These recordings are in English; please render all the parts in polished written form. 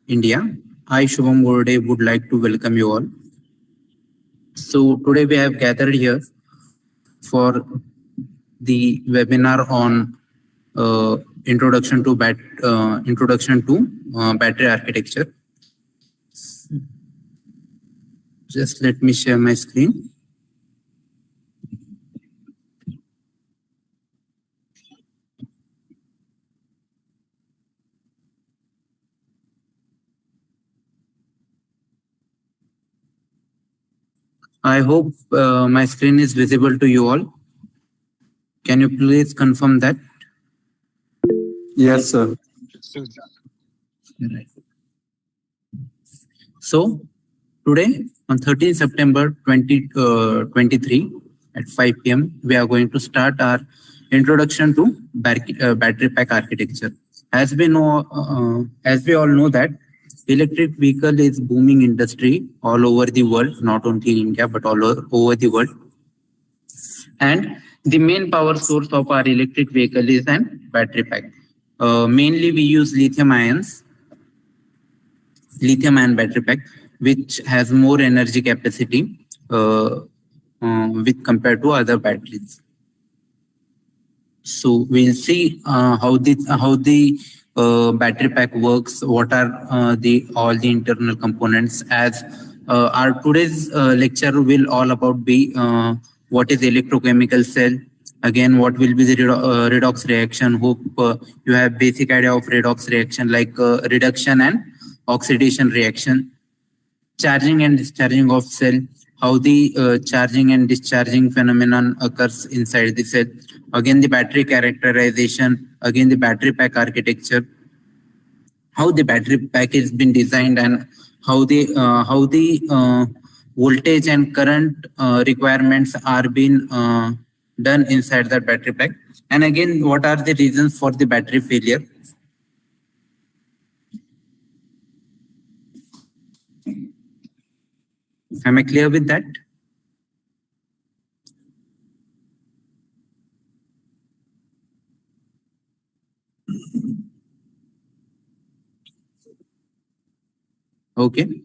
India. I, 𝐁𝐚𝐭𝐤𝐤, would like to welcome you all. So today we have gathered here for the webinar on introduction to battery architecture. Just let me share my screen. I hope my screen is visible to you all. Can you please confirm that? Yes, sir. Right. So today on 13 September 2023 at 5 p.m. we are going to start our introduction to battery pack architecture. As we all know that electric vehicle is booming industry all over the world, not only in India but all over the world. And the main power source of our electric vehicle is an battery pack. Mainly we use lithium-ion battery pack, which has more energy capacity with compared to other batteries. So we'll see how the battery pack works, what are all the internal components. As our today's lecture will all about what is electrochemical cell. Again, what will be the redox reaction. Hope you have basic idea of redox reaction, like reduction and oxidation reaction. Charging and discharging of cell, how the charging and discharging phenomenon occurs inside the cell. Again, the battery characterization, again the battery pack architecture, how the battery pack has been designed, and how the voltage and current requirements are being done inside that battery pack. And again, what are the reasons for the battery failure. Am I clear with that? Okay.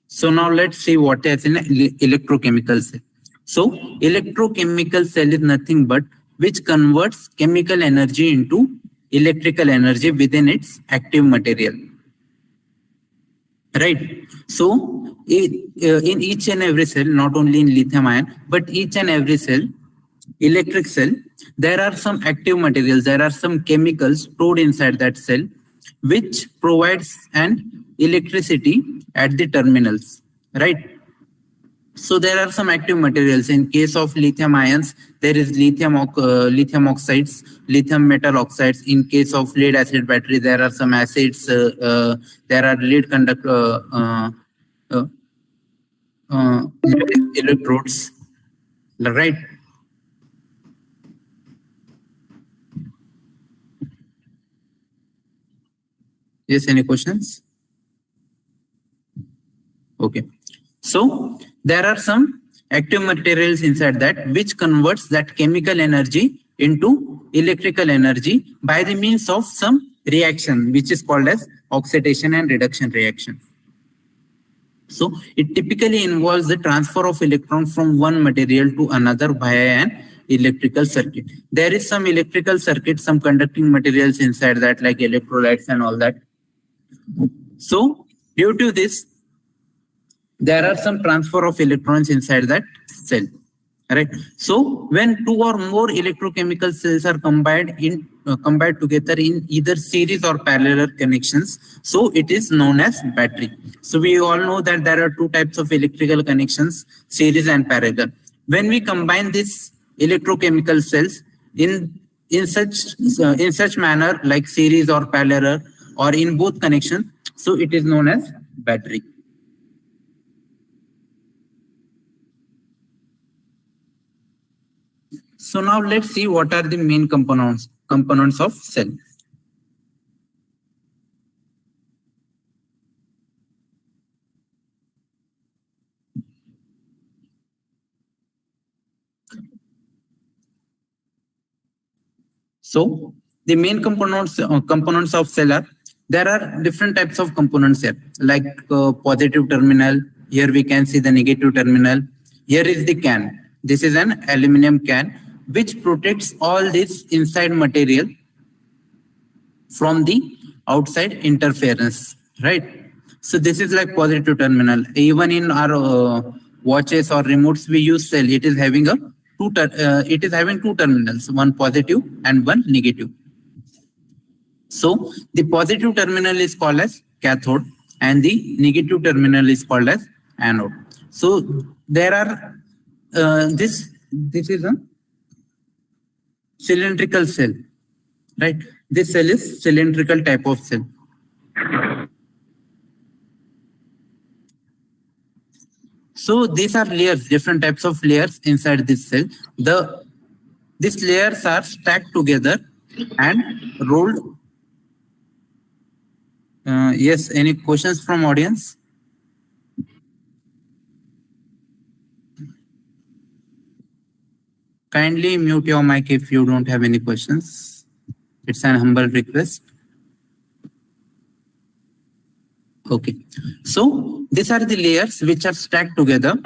So now let's see what is an electrochemical cell. So electrochemical cell is nothing but which converts chemical energy into electrical energy within its active material. Right. So in each and every cell, not only in lithium ion, but each and every cell, electric cell, there are some active materials, there are some chemicals stored inside that cell, which provides an electricity at the terminals, right? So there are some active materials. In case of lithium ions, there is lithium oxides, lithium metal oxides. In case of lead acid battery, there are some acids. There are lead electrodes, right? Yes, any questions? Okay. So there are some active materials inside that which converts that chemical energy into electrical energy by the means of some reaction, which is called as oxidation and reduction reaction. So it typically involves the transfer of electrons from one material to another via an electrical circuit. There is some electrical circuit, some conducting materials inside that, like electrolytes and all that. So due to this, there are some transfer of electrons inside that cell, right? So when two or more electrochemical cells are combined together in either series or parallel connections, so it is known as battery. So we all know that there are two types of electrical connections, series and parallel. When we combine these electrochemical cells in such manner, like series or parallel or in both connections, so it is known as battery. So now let's see what are the main components of cell. So the main components of cell are there are different types of components here, like positive terminal. Here we can see the negative terminal. Here is the can. This is an aluminum can which protects all this inside material from the outside interference, right? So this is like positive terminal. Even in our watches or remotes, we use cell. It is having two terminals, one positive and one negative. So the positive terminal is called as cathode and the negative terminal is called as anode. So there are this is a cylindrical cell, right? This cell is cylindrical type of cell. So these are layers, different types of layers inside this cell. These layers are stacked together and rolled. Yes, any questions from audience? Kindly mute your mic if you don't have any questions. It's an humble request. Okay, so these are the layers which are stacked together.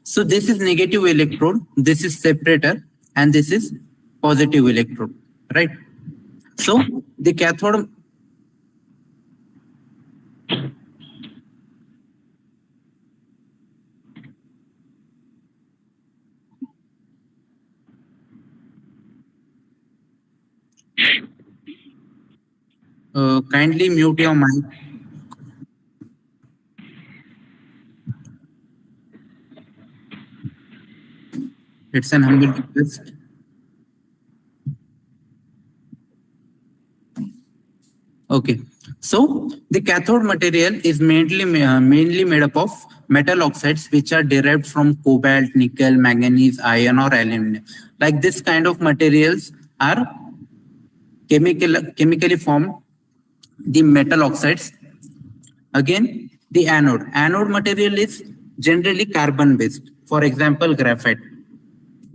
So this is negative electrode, this is separator, and this is positive electrode, right? So the cathode kindly mute your mic. It's an humble request. Okay, so the cathode material is mainly made up of metal oxides which are derived from cobalt, nickel, manganese, iron, or aluminum. Like this kind of materials are chemically formed the metal oxides. Again, the anode material is generally carbon based. For example, graphite.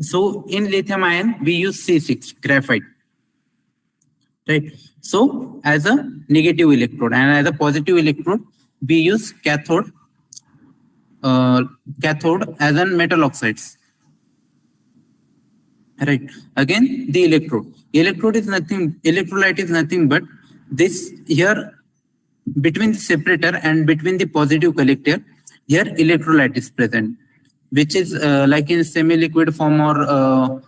So in lithium ion we use C6 graphite, right? So as a negative electrode, and as a positive electrode we use cathode as an metal oxides, right? Again, the electrolyte is nothing but this here between the separator and between the positive collector. Here electrolyte is present, which is like in semi-liquid form, or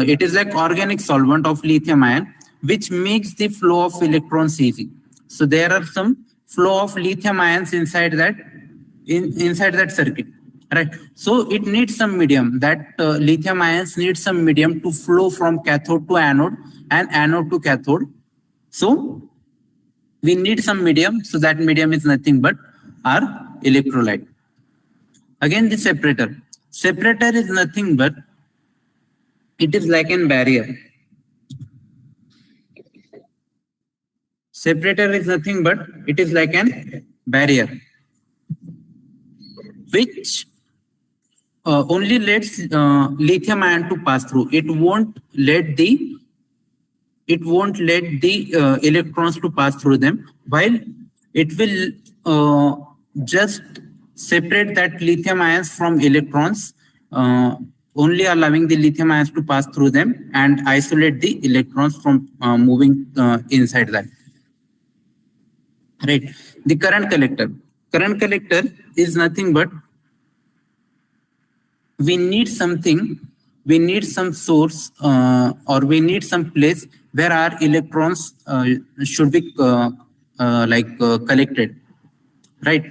it is like organic solvent of lithium ion, which makes the flow of electrons easy. So there are some flow of lithium ions inside that circuit, right? So it needs some medium. That lithium ions need some medium to flow from cathode to anode and anode to cathode. So we need some medium. So that medium is nothing but our electrolyte. Again, the separator. Separator is nothing but it is like a barrier. Separator is nothing but it is like a barrier which only lets lithium ion to pass through. It won't let the electrons to pass through them, while it will just separate that lithium ions from electrons, only allowing the lithium ions to pass through them and isolate the electrons from moving inside that. Right. The current collector. Current collector is nothing but we need some source or we need some place where our electrons should be collected, right?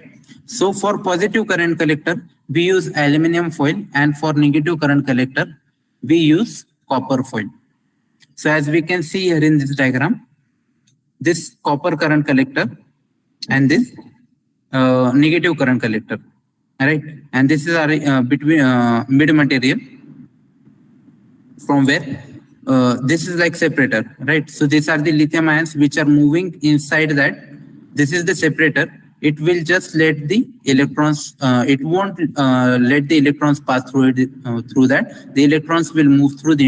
So for positive current collector we use aluminum foil, and for negative current collector we use copper foil. So as we can see here in this diagram, this copper current collector and this negative current collector, right? And this is our mid material from where this is like separator, right? So these are the lithium ions which are moving inside that. This is the separator. it will just let the electrons, it won't let the electrons pass through it, through that. The electrons will move through the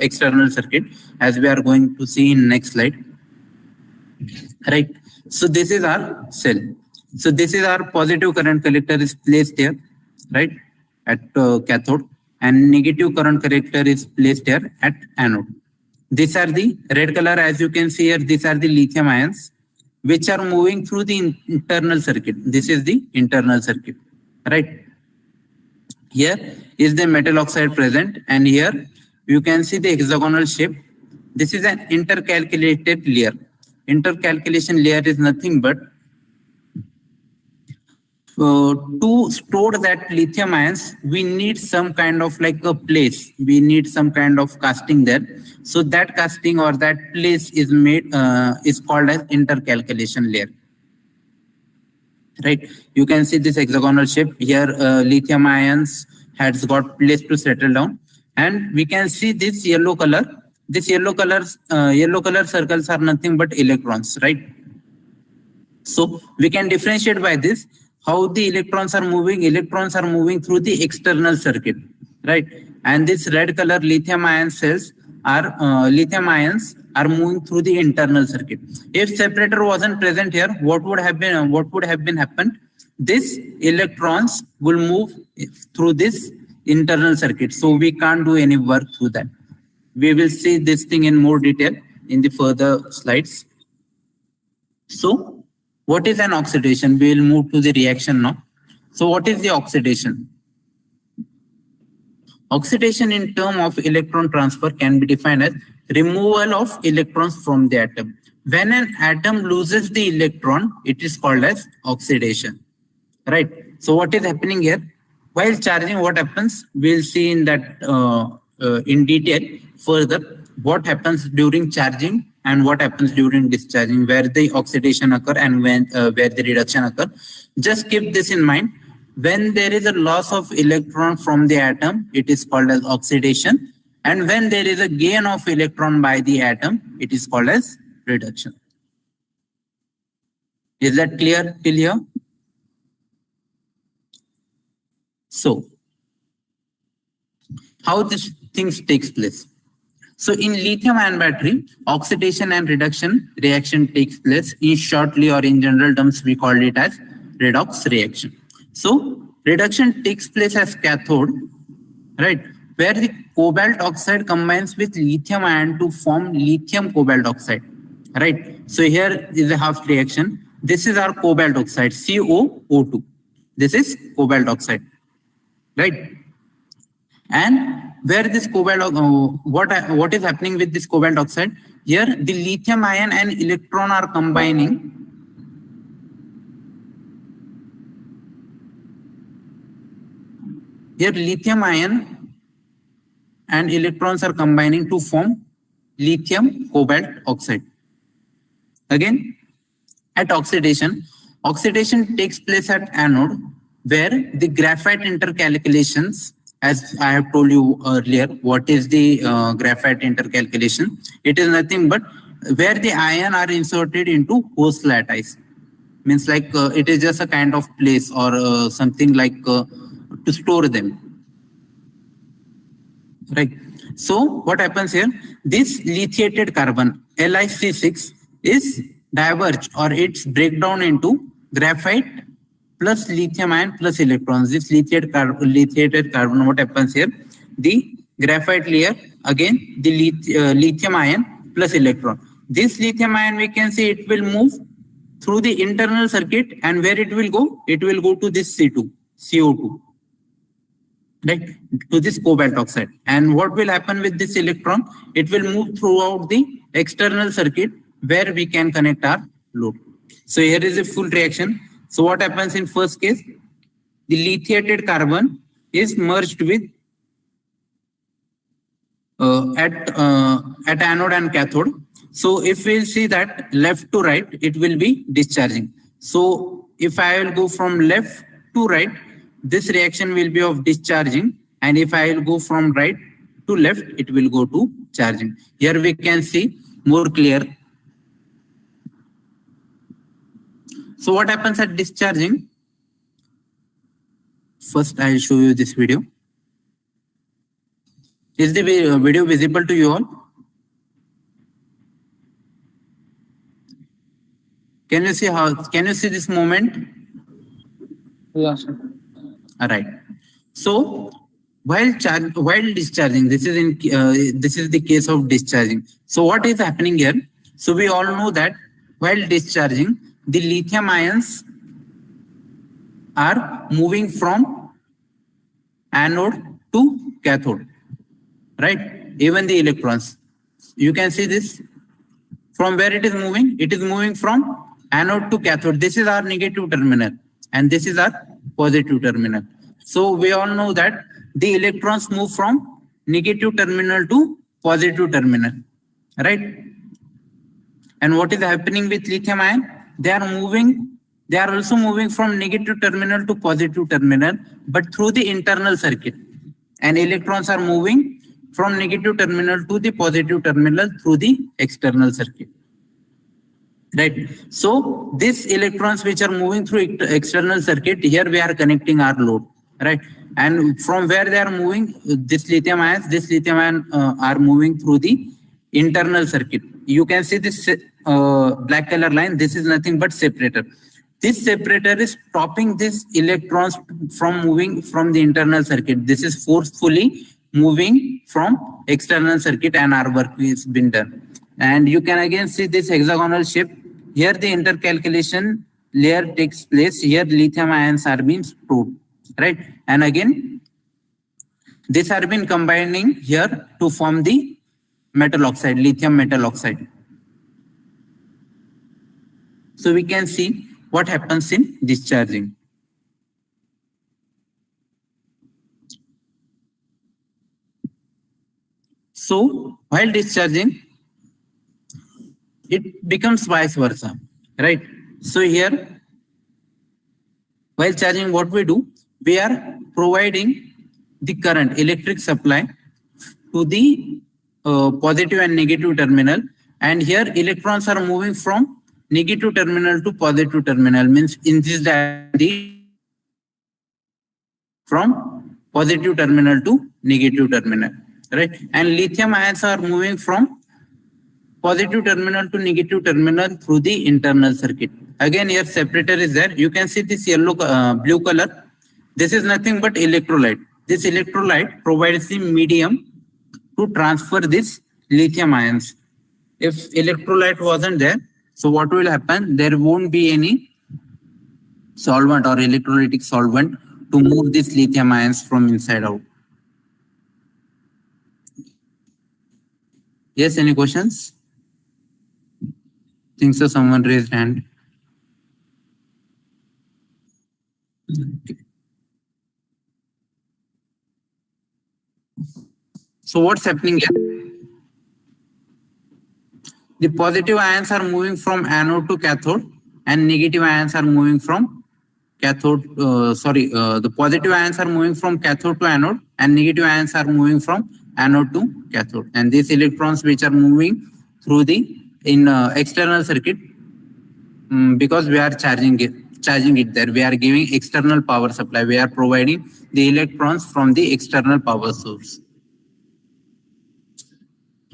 external circuit, as we are going to see in next slide. Right. So this is our cell. So this is our positive current collector is placed here, right, at cathode, and negative current collector is placed here at anode. These are the red color, as you can see here, these are the lithium ions which are moving through the internal circuit. This is the internal circuit, right? Here is the metal oxide present, and here you can see the hexagonal shape. This is an intercalculated layer. Intercalculation layer is nothing but to store that lithium ions, we need some kind of like a place. We need some kind of casting there. So that casting or that place is made, is called as intercalculation layer. Right? You can see this hexagonal shape here. Lithium ions has got place to settle down, and we can see this yellow color. This yellow color circles are nothing but electrons, right? So we can differentiate by this how the electrons are moving. Electrons are moving through the external circuit, right? And this red color lithium ion cells are moving through the internal circuit. If separator wasn't present here, what would have been happened? This electrons will move through this internal circuit, so we can't do any work through that. We will see this thing in more detail in the further slides. So what is an oxidation? We will move to the reaction now. So what is the oxidation? Oxidation in terms of electron transfer can be defined as removal of electrons from the atom. When an atom loses the electron, it is called as oxidation, right? So what is happening here? While charging, what happens? We'll see in that in detail further what happens during charging and what happens during discharging, where the oxidation occur and when where the reduction occur. Just keep this in mind. When there is a loss of electron from the atom, it is called as oxidation. And when there is a gain of electron by the atom, it is called as reduction. Is that clear till here? So, how this things takes place? So in lithium-ion battery, oxidation and reduction reaction takes place. In shortly or in general terms, we call it as redox reaction. So reduction takes place as cathode, right, where the cobalt oxide combines with lithium ion to form lithium cobalt oxide, right? So here is a half reaction. This is our cobalt oxide, COO2. This is cobalt oxide, right? And where this cobalt, what is happening with this cobalt oxide? Here the lithium ion and electron are combining. Here lithium ion and electrons are combining to form lithium cobalt oxide. Again, at oxidation, oxidation takes place at anode, where the graphite intercalculations, as I have told you earlier, what is the graphite intercalculation? It is nothing but where the ion are inserted into host lattice. Means like it is just a kind of place or something like to store them, right? So what happens here? This lithiated carbon LiC6 is diverged, or its breakdown into graphite plus lithium ion plus electrons. This lithiated carbon, what happens here? The graphite layer, again the lithium ion plus electron. This lithium ion, we can see it will move through the internal circuit, and where it will go? It will go to this CO2, right, to this cobalt oxide. And what will happen with this electron? It will move throughout the external circuit where we can connect our load. So here is a full reaction. So what happens in first case? The lithiated carbon is merged with at anode and cathode. So if we'll see that left to right, it will be discharging. So if I will go from left to right, this reaction will be of discharging, and if I will go from right to left, it will go to charging. Here we can see more clear. So what happens at discharging? First, I'll show you this video. Is the video visible to you all? Can you see this moment? Yes, sir. All right. So while discharging, this is the case of discharging. So what is happening here? So we all know that while discharging, the lithium ions are moving from anode to cathode, right? Even the electrons. You can see this. From where it is moving? It is moving from anode to cathode. This is our negative terminal and this is our positive terminal. So we all know that the electrons move from negative terminal to positive terminal, right? And what is happening with lithium ion? They are also moving from negative terminal to positive terminal, but through the internal circuit. And electrons are moving from negative terminal to the positive terminal through the external circuit. Right. So these electrons which are moving through external circuit, here we are connecting our load, right? And from where they are moving, this lithium ion are moving through the internal circuit. You can see this black color line. This is nothing but separator. This separator is stopping these electrons from moving from the internal circuit. This is forcefully moving from external circuit and our work is been done. And you can again see this hexagonal shape. Here the intercalculation layer takes place. Here lithium ions are being stored, right? And again, these are been combining here to form the metal oxide, lithium metal oxide. So we can see what happens in discharging. So while discharging, it becomes vice versa, right? So here, while charging, what we do, we are providing the current, electric supply to the positive and negative terminal. And here electrons are moving from negative terminal to positive terminal, means in this diagram, from positive terminal to negative terminal, right? And lithium ions are moving from positive terminal to negative terminal through the internal circuit. Again, here separator is there. You can see this blue color. This is nothing but electrolyte. This electrolyte provides the medium to transfer this lithium ions. If electrolyte wasn't there, so what will happen? There won't be any solvent or electrolytic solvent to move this lithium ions from inside out. Yes, any questions? Think so, someone raised hand. Okay. So what's happening here? The positive ions are moving from anode to cathode and negative ions are moving from cathode, the positive ions are moving from cathode to anode and negative ions are moving from anode to cathode. And these electrons which are moving through the external circuit, because we are charging it there, we are giving external power supply. We are providing the electrons from the external power source.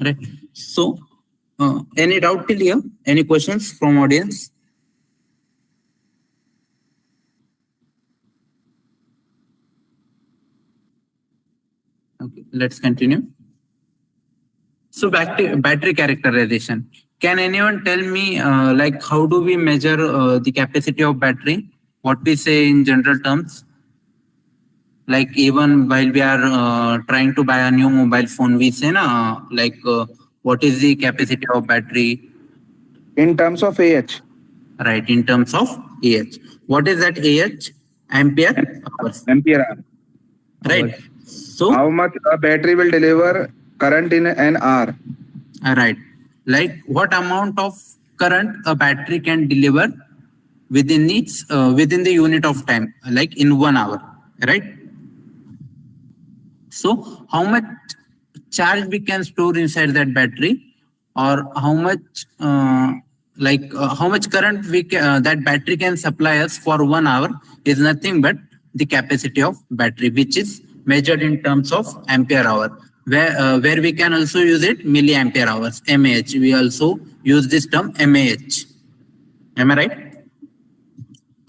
Right. So, any doubt till here? Any questions from audience? Okay, let's continue. So battery characterization. Can anyone tell me like how do we measure the capacity of battery? What we say in general terms? Like even while we are trying to buy a new mobile phone, we say what is the capacity of battery? In terms of AH. Right, in terms of AH. What is that AH? Ampere hours. Ampere hour. Right. So how much a battery will deliver current in an hour? Right. Like what amount of current a battery can deliver within within the unit of time, like in 1 hour, right? So how much charge we can store inside that battery, or how much how much current that battery can supply us for 1 hour is nothing but the capacity of battery, which is measured in terms of ampere hour, where we can also use it milliampere hours, mAh. We also use this term mAh. Am I right?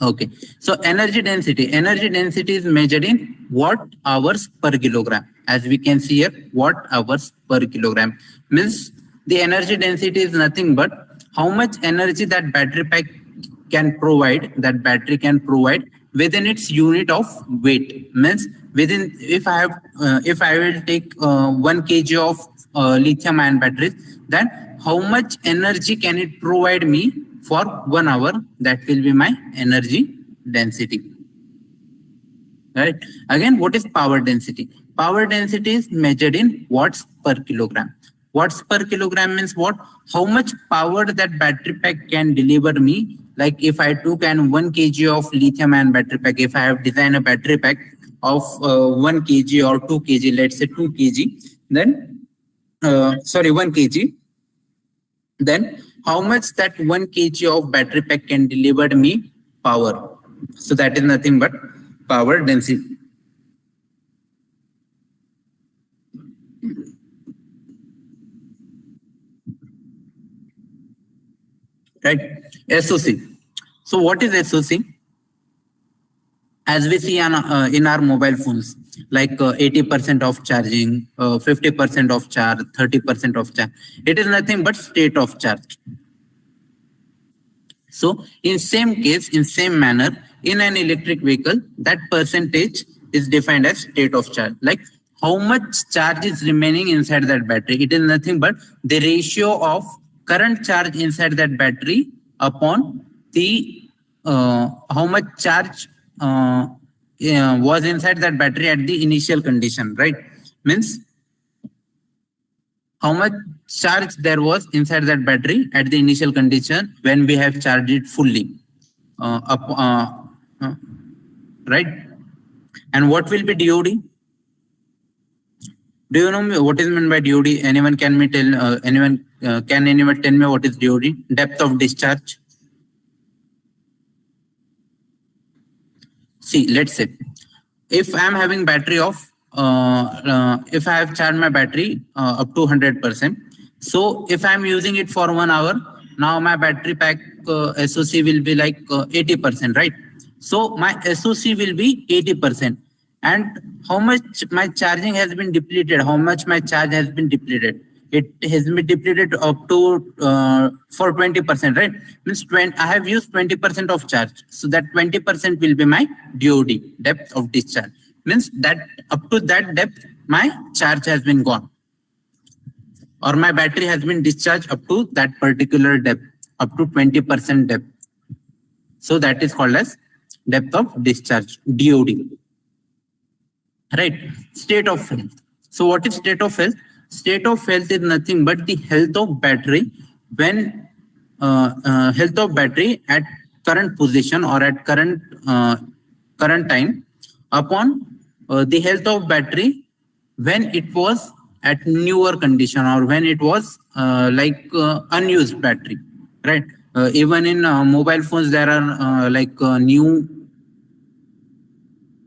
Okay. So energy density is measured in watt hours per kilogram. As we can see here, watt hours per kilogram means the energy density is nothing but how much energy that battery pack can provide, within its unit of weight. Means within, if I will take 1 kg of lithium ion batteries, then how much energy can it provide me for 1 hour? That will be my energy density. Right. Again, what is power density? Power density is measured in watts per kilogram. Watts per kilogram means what? How much power that battery pack can deliver me. Like if I took 1 kg of lithium ion battery pack, if I have designed a battery pack of 1 kg or 2 kg, let's say 2 kg, then 1 kg, then how much that 1 kg of battery pack can deliver me power. So that is nothing but power density. Right. SOC. So what is SOC? As we see in our mobile phones, like 80% of charging, 50% of charge, 30% of charge. It is nothing but state of charge. So in same case, in same manner, in an electric vehicle, that percentage is defined as state of charge. Like how much charge is remaining inside that battery. It is nothing but the ratio of current charge inside that battery upon the how much charge was inside that battery at the initial condition, right? Means how much charge there was inside that battery at the initial condition when we have charged it fully. Right? And what will be DOD? Do you know what is meant by DOD? Anyone can tell me what is DOD? Depth of discharge. See, let's say if I am having battery of if I have charged my battery up to 100%. So if I am using it for 1 hour, now my battery pack SOC will be like 80%, right? So my SOC will be 80%. And how much my charging has been depleted, how much my charge has been depleted. It has been depleted up to for 20%, right? Means I have used 20% of charge. So that 20% will be my DOD, depth of discharge. Means that up to that depth, my charge has been gone. Or my battery has been discharged up to that particular depth, up to 20% depth. So that is called as depth of discharge, DOD. Right? State of health. So what is state of health? State of health is nothing but the health of battery when health of battery at current position or at current time upon the health of battery when it was at newer condition or when it was unused battery, right? Even in mobile phones there are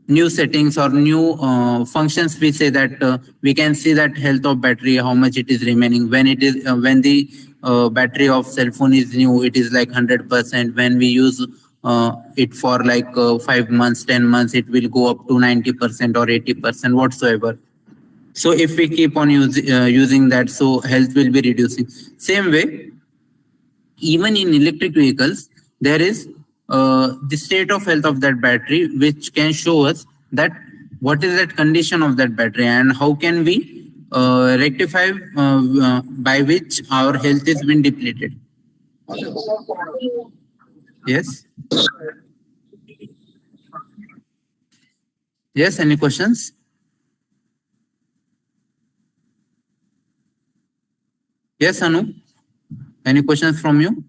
new settings or new functions. We say that we can see that health of battery, how much it is remaining when it is when the battery of cell phone is new, it is like 100%. When we use it for 5 months, 10 months, it will go up to 90% or 80% whatsoever. So if we keep on using that, so health will be reducing. Same way, even in electric vehicles, there is the state of health of that battery, which can show us that what is that condition of that battery and how can we rectify by which our health is been depleted. Yes. Yes, any questions? Yes, Anu. Any questions from you?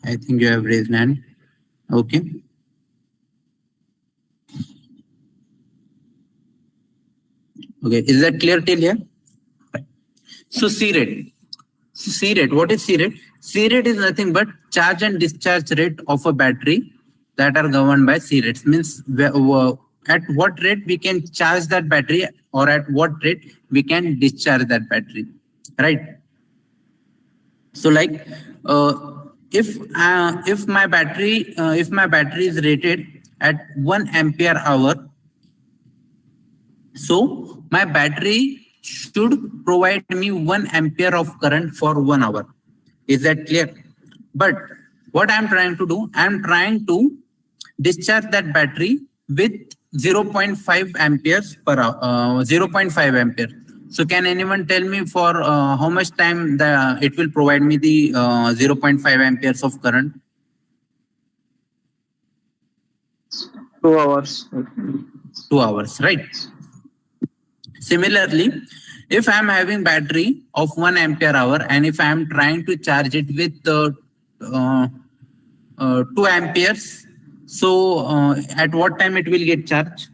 I think you have raised hand. Okay. Okay, is that clear till here? Right. So C rate. So C rate, what is C rate? C rate is nothing but charge and discharge rate of a battery that are governed by C rates. Means at what rate we can charge that battery or at what rate we can discharge that battery, right? So like if my battery is rated at 1 ampere hour, so my battery should provide me 1 ampere of current for 1 hour. Is that clear? But what I'm trying to do, I'm trying to discharge that battery with 0.5 amperes per hour, 0.5 ampere. So can anyone tell me for how much time it will provide me the 0.5 amperes of current? 2 hours. 2 hours, right? Similarly, if I'm having battery of 1 ampere hour and if I'm trying to charge it with 2 amperes, so at what time it will get charged?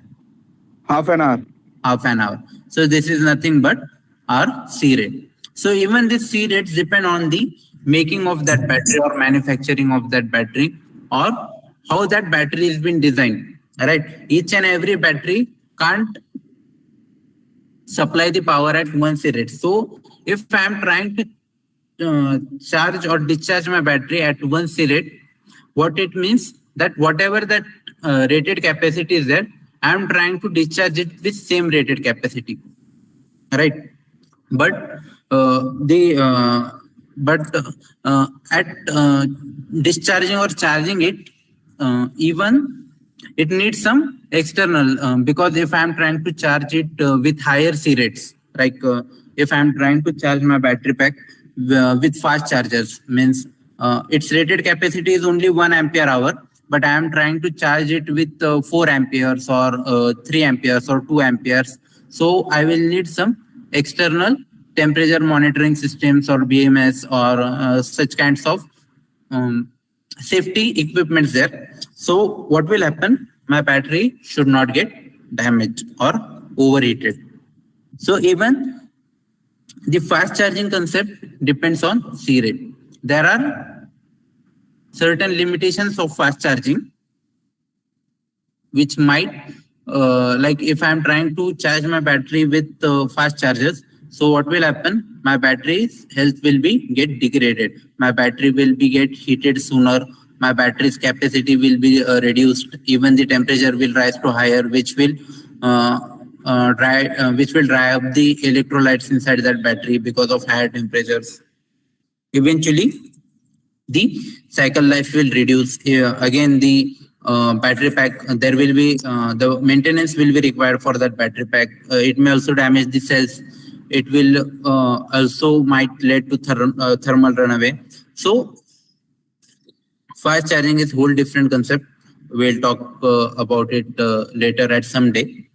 Half an hour. Half an hour. So this is nothing but our C rate. So even this C rates depend on the making of that battery or manufacturing of that battery or how that battery has been designed. Right? Each and every battery can't supply the power at 1 C rate. So if I'm trying to charge or discharge my battery at 1 C rate, what it means that whatever that rated capacity is there, I'm trying to discharge it with same rated capacity, right? But at discharging or charging it, even it needs some external because if I'm trying to charge it with higher C rates, like if I'm trying to charge my battery pack with fast chargers, means its rated capacity is only 1 ampere hour, but I am trying to charge it with 4 amperes or 3 amperes or 2 amperes. So I will need some external temperature monitoring systems or BMS or such kinds of safety equipments there. So what will happen? My battery should not get damaged or overheated. So even the fast charging concept depends on C rate. There are certain limitations of fast charging, which might, like if I'm trying to charge my battery with fast chargers, so what will happen? My battery's health will be get degraded. My battery will be get heated sooner. My battery's capacity will be reduced. Even the temperature will rise to higher, which will dry up the electrolytes inside that battery because of higher temperatures. Eventually, the cycle life will reduce. Again, the battery pack, there will be the maintenance will be required for that battery pack. It may also damage the cells. It will also might lead to thermal runaway. So fast charging is whole different concept. We'll talk about it later at some day.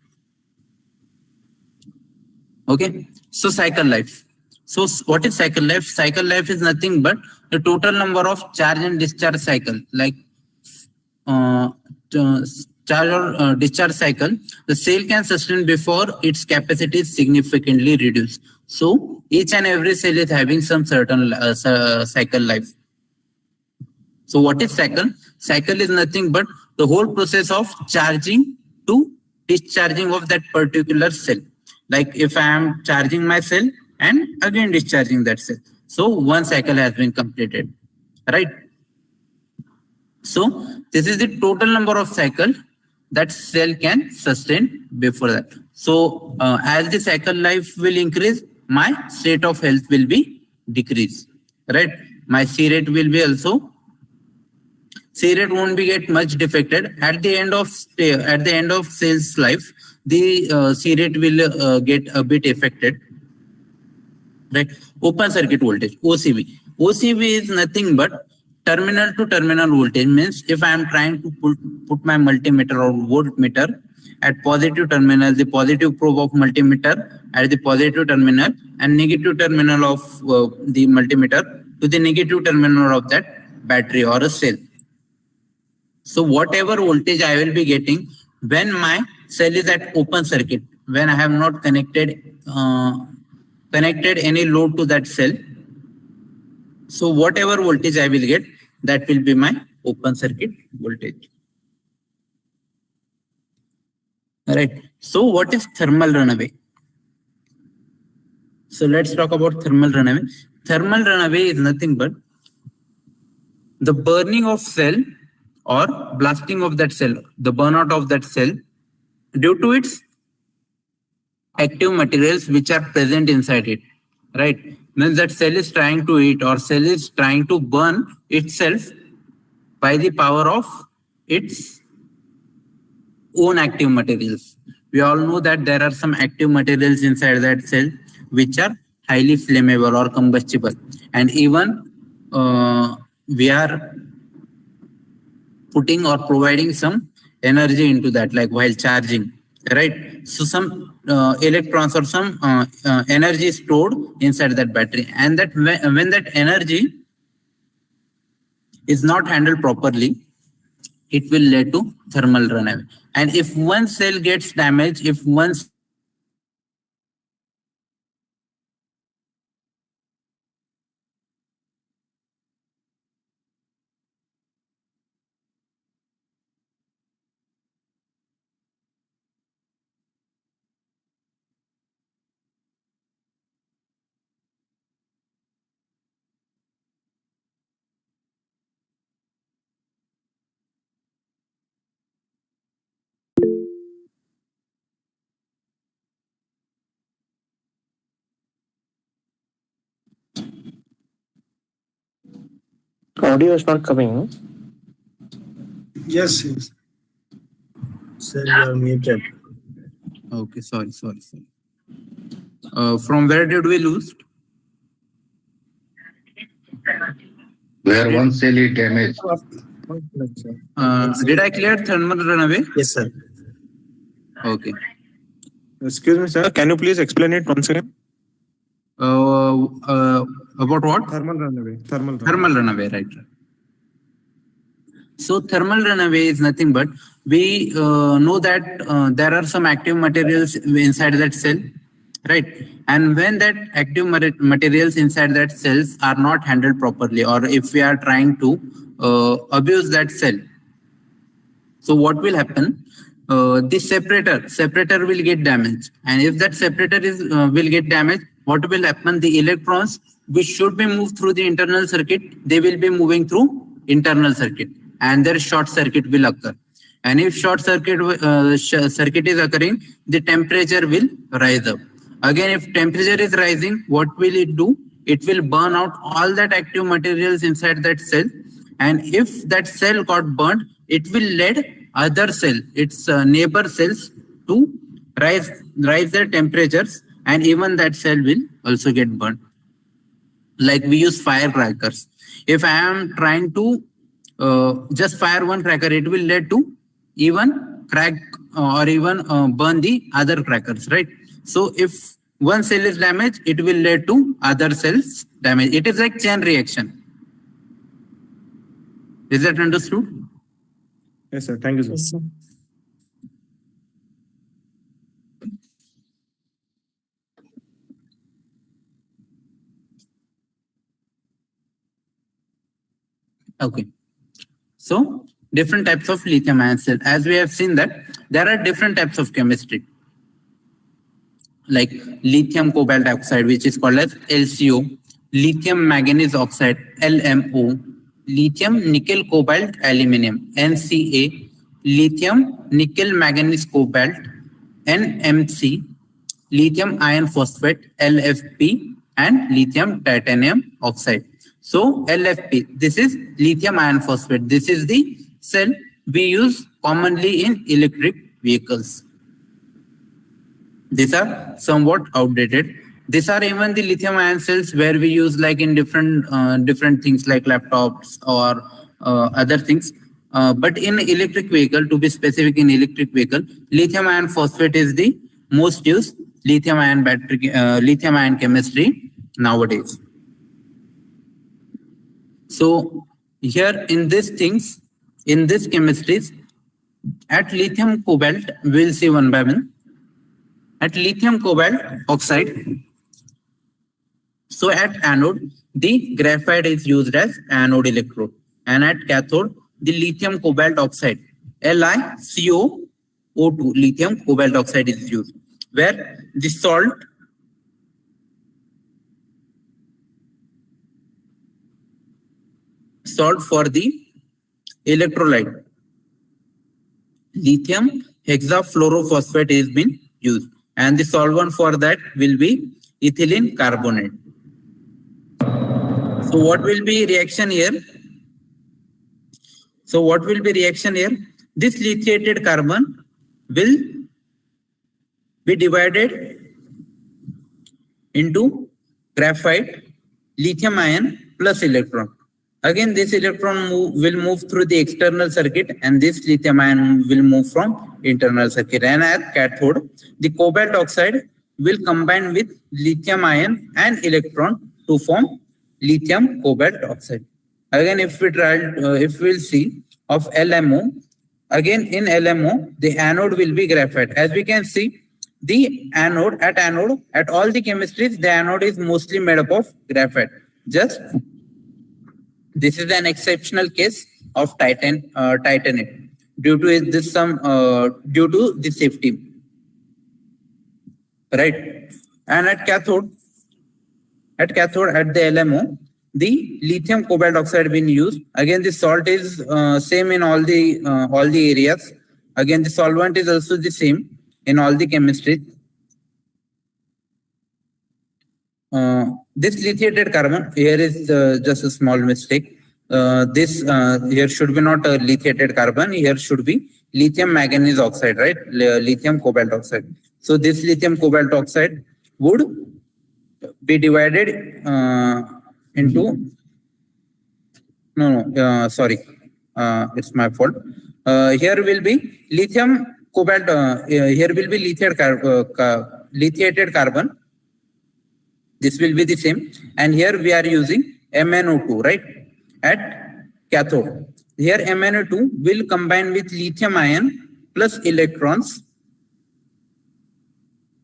Okay, so cycle life. So what is cycle life? Cycle life is nothing but the total number of charge and discharge cycle, like charge or discharge cycle the cell can sustain before its capacity is significantly reduced. So each and every cell is having some certain cycle life. So what is cycle? Cycle is nothing but the whole process of charging to discharging of that particular cell. Like if I am charging my cell and again discharging that cell. So one cycle has been completed, right? So this is the total number of cycle that cell can sustain before that. So as the cycle life will increase, my state of health will be decrease, right? My C rate will be also, C rate won't be get much defected. At the end of cell's life, the C rate will get a bit affected, right? Open circuit voltage, OCV. OCV is nothing but terminal to terminal voltage. Means if I am trying to put my multimeter or voltmeter at positive terminal, the positive probe of multimeter at the positive terminal and negative terminal of the multimeter to the negative terminal of that battery or a cell. So whatever voltage I will be getting when my cell is at open circuit, when I have not connected any load to that cell, So whatever voltage I will get, that will be my open circuit voltage. Alright. So what is thermal runaway? So let's talk about thermal runaway. Thermal runaway is nothing but the burning of cell or blasting of that cell, the burnout of that cell due to its active materials which are present inside it, right? Means that cell is trying to eat or cell is trying to burn itself by the power of its own active materials. We all know that there are some active materials inside that cell which are highly flammable or combustible, and even we are putting or providing some energy into that, like while charging, right? So some electrons or some energy stored inside that battery, and that when that energy is not handled properly, it will lead to thermal runaway. And if one cell gets damaged, if one Audio is not coming. Yes, yes. Sir, you are muted. Okay, sorry. From where did we lose? Where one cell is damaged. Did I clear thermal runaway? Yes, sir. Okay. Excuse me, sir. Can you please explain it once again? About what? Thermal runaway. Thermal runaway, right. So thermal runaway is nothing but we know that there are some active materials inside that cell, right? And when that active materials inside that cells are not handled properly, or if we are trying to abuse that cell, so what will happen? This separator will get damaged, and if that separator will get damaged, what will happen? The electrons which should be moved through the internal circuit, they will be moving through internal circuit, and their short circuit will occur. And if short circuit circuit is occurring, the temperature will rise up. Again, if temperature is rising, what will it do? It will burn out all that active materials inside that cell, and if that cell got burnt, it will lead other cell, its neighbor cells, to rise their temperatures, and even that cell will also get burnt. Like we use firecrackers. If I am trying to just fire one cracker, it will lead to even crack or even burn the other crackers, right? So if one cell is damaged, it will lead to other cells damage. It is like chain reaction. Is that understood? Yes, sir. Thank you, sir. Okay. So different types of lithium ion cell. As we have seen that there are different types of chemistry, like lithium cobalt oxide, which is called as LCO, lithium manganese oxide, LMO, lithium nickel cobalt aluminum, NCA, lithium nickel manganese cobalt, NMC, lithium iron phosphate, LFP, and lithium titanium oxide. So LFP, this is lithium iron phosphate. This is the cell we use commonly in electric vehicles. These are somewhat outdated. These are even the lithium ion cells where we use like in different things like laptops or other things. But in electric vehicle, to be specific in electric vehicle, lithium iron phosphate is the most used lithium ion battery, lithium ion chemistry nowadays. So here in these things, in these chemistries, at lithium cobalt, we'll see one by one. At lithium cobalt oxide, so at anode, the graphite is used as anode electrode, and at cathode, the lithium cobalt oxide, LiCO02, lithium cobalt oxide is used, where the salt for the electrolyte, lithium hexafluorophosphate is been used, and the solvent for that will be ethylene carbonate. So what will be reaction here? This lithiated carbon will be divided into graphite, lithium ion plus electron. Again, this electron will move through the external circuit, and this lithium ion will move from internal circuit. And at cathode, the cobalt oxide will combine with lithium ion and electron to form lithium cobalt oxide. Again, if we'll see of LMO, again in LMO, the anode will be graphite. As we can see, the anode, at all the chemistries, the anode is mostly made up of graphite. Just this is an exceptional case of titanate due to the safety, right? And at cathode, at the LMO, the lithium cobalt oxide being used. Again, the salt is same in all the areas. Again, the solvent is also the same in all the chemistry. This lithiated carbon here is just a small mistake. This here should be not a lithiated carbon. Here should be lithium manganese oxide, right? Lithium cobalt oxide. So this lithium cobalt oxide would be divided into sorry, it's my fault. Here will be lithium cobalt. Here will be lithiated carbon. This will be the same, and here we are using MnO2, right? At cathode, here MnO2 will combine with lithium ion plus electrons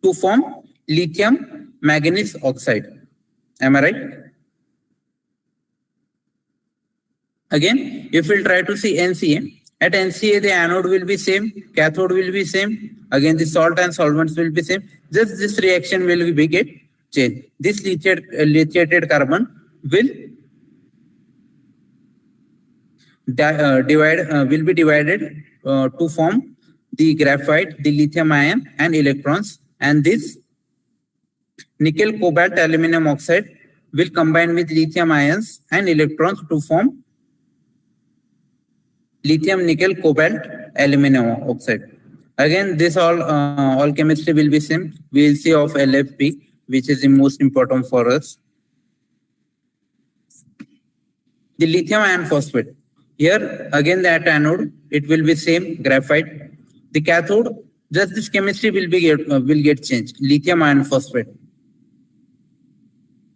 to form lithium manganese oxide. Am I right? Again, if we'll try to see NCA, at NCA the anode will be same, cathode will be same. Again, the salt and solvents will be same. Just this reaction will be get change. This lithiated carbon will be divided to form the graphite, the lithium ion and electrons, and this nickel cobalt aluminum oxide will combine with lithium ions and electrons to form lithium nickel cobalt aluminum oxide. Again, this all chemistry will be same. We will see of LFP, which is the most important for us. The lithium iron phosphate. Here again, that anode, it will be same, graphite. The cathode, just this chemistry will get changed. Lithium iron phosphate.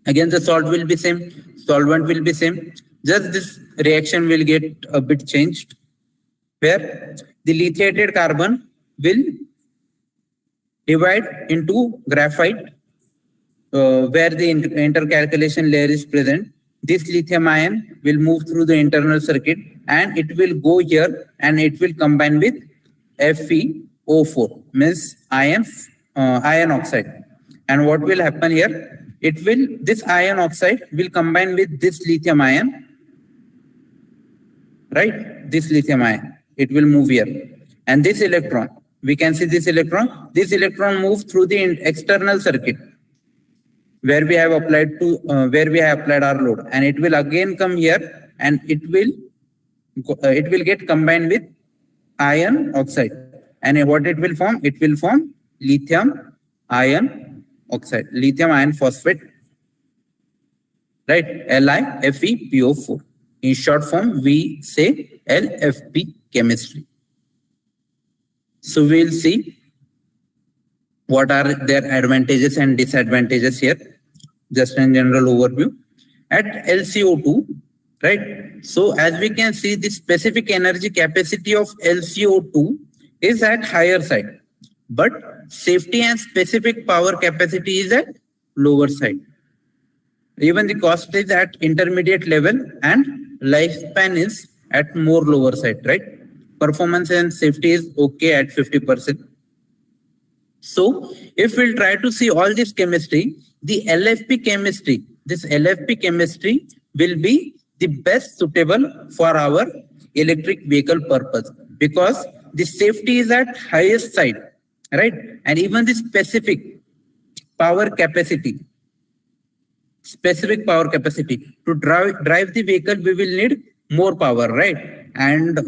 Again, the salt will be same, solvent will be same. Just this reaction will get a bit changed, where the lithiated carbon will divide into graphite, where the intercalculation layer is present. This lithium ion will move through the internal circuit, and it will go here, and it will combine with FeO4, means iron oxide. And what will happen here? This iron oxide will combine with this lithium ion, right? This lithium ion, it will move here. And this electron, we can see this electron moves through the external circuit, where we have applied our load, and it will again come here, and it will get combined with iron oxide. And what it will form? It will form lithium iron oxide, lithium iron phosphate, right? LiFePO4. In short form, we say LFP chemistry. So we'll see what are their advantages and disadvantages here. Just a general overview. At LCO2, right? So as we can see, the specific energy capacity of LCO2 is at higher side, but safety and specific power capacity is at lower side. Even the cost is at intermediate level and lifespan is at more lower side, right? Performance and safety is okay at 50%. So if we'll try to see all this chemistry, the LFP chemistry, this LFP chemistry will be the best suitable for our electric vehicle purpose, because the safety is at highest side, right? And even the specific power capacity to drive the vehicle, we will need more power, right? And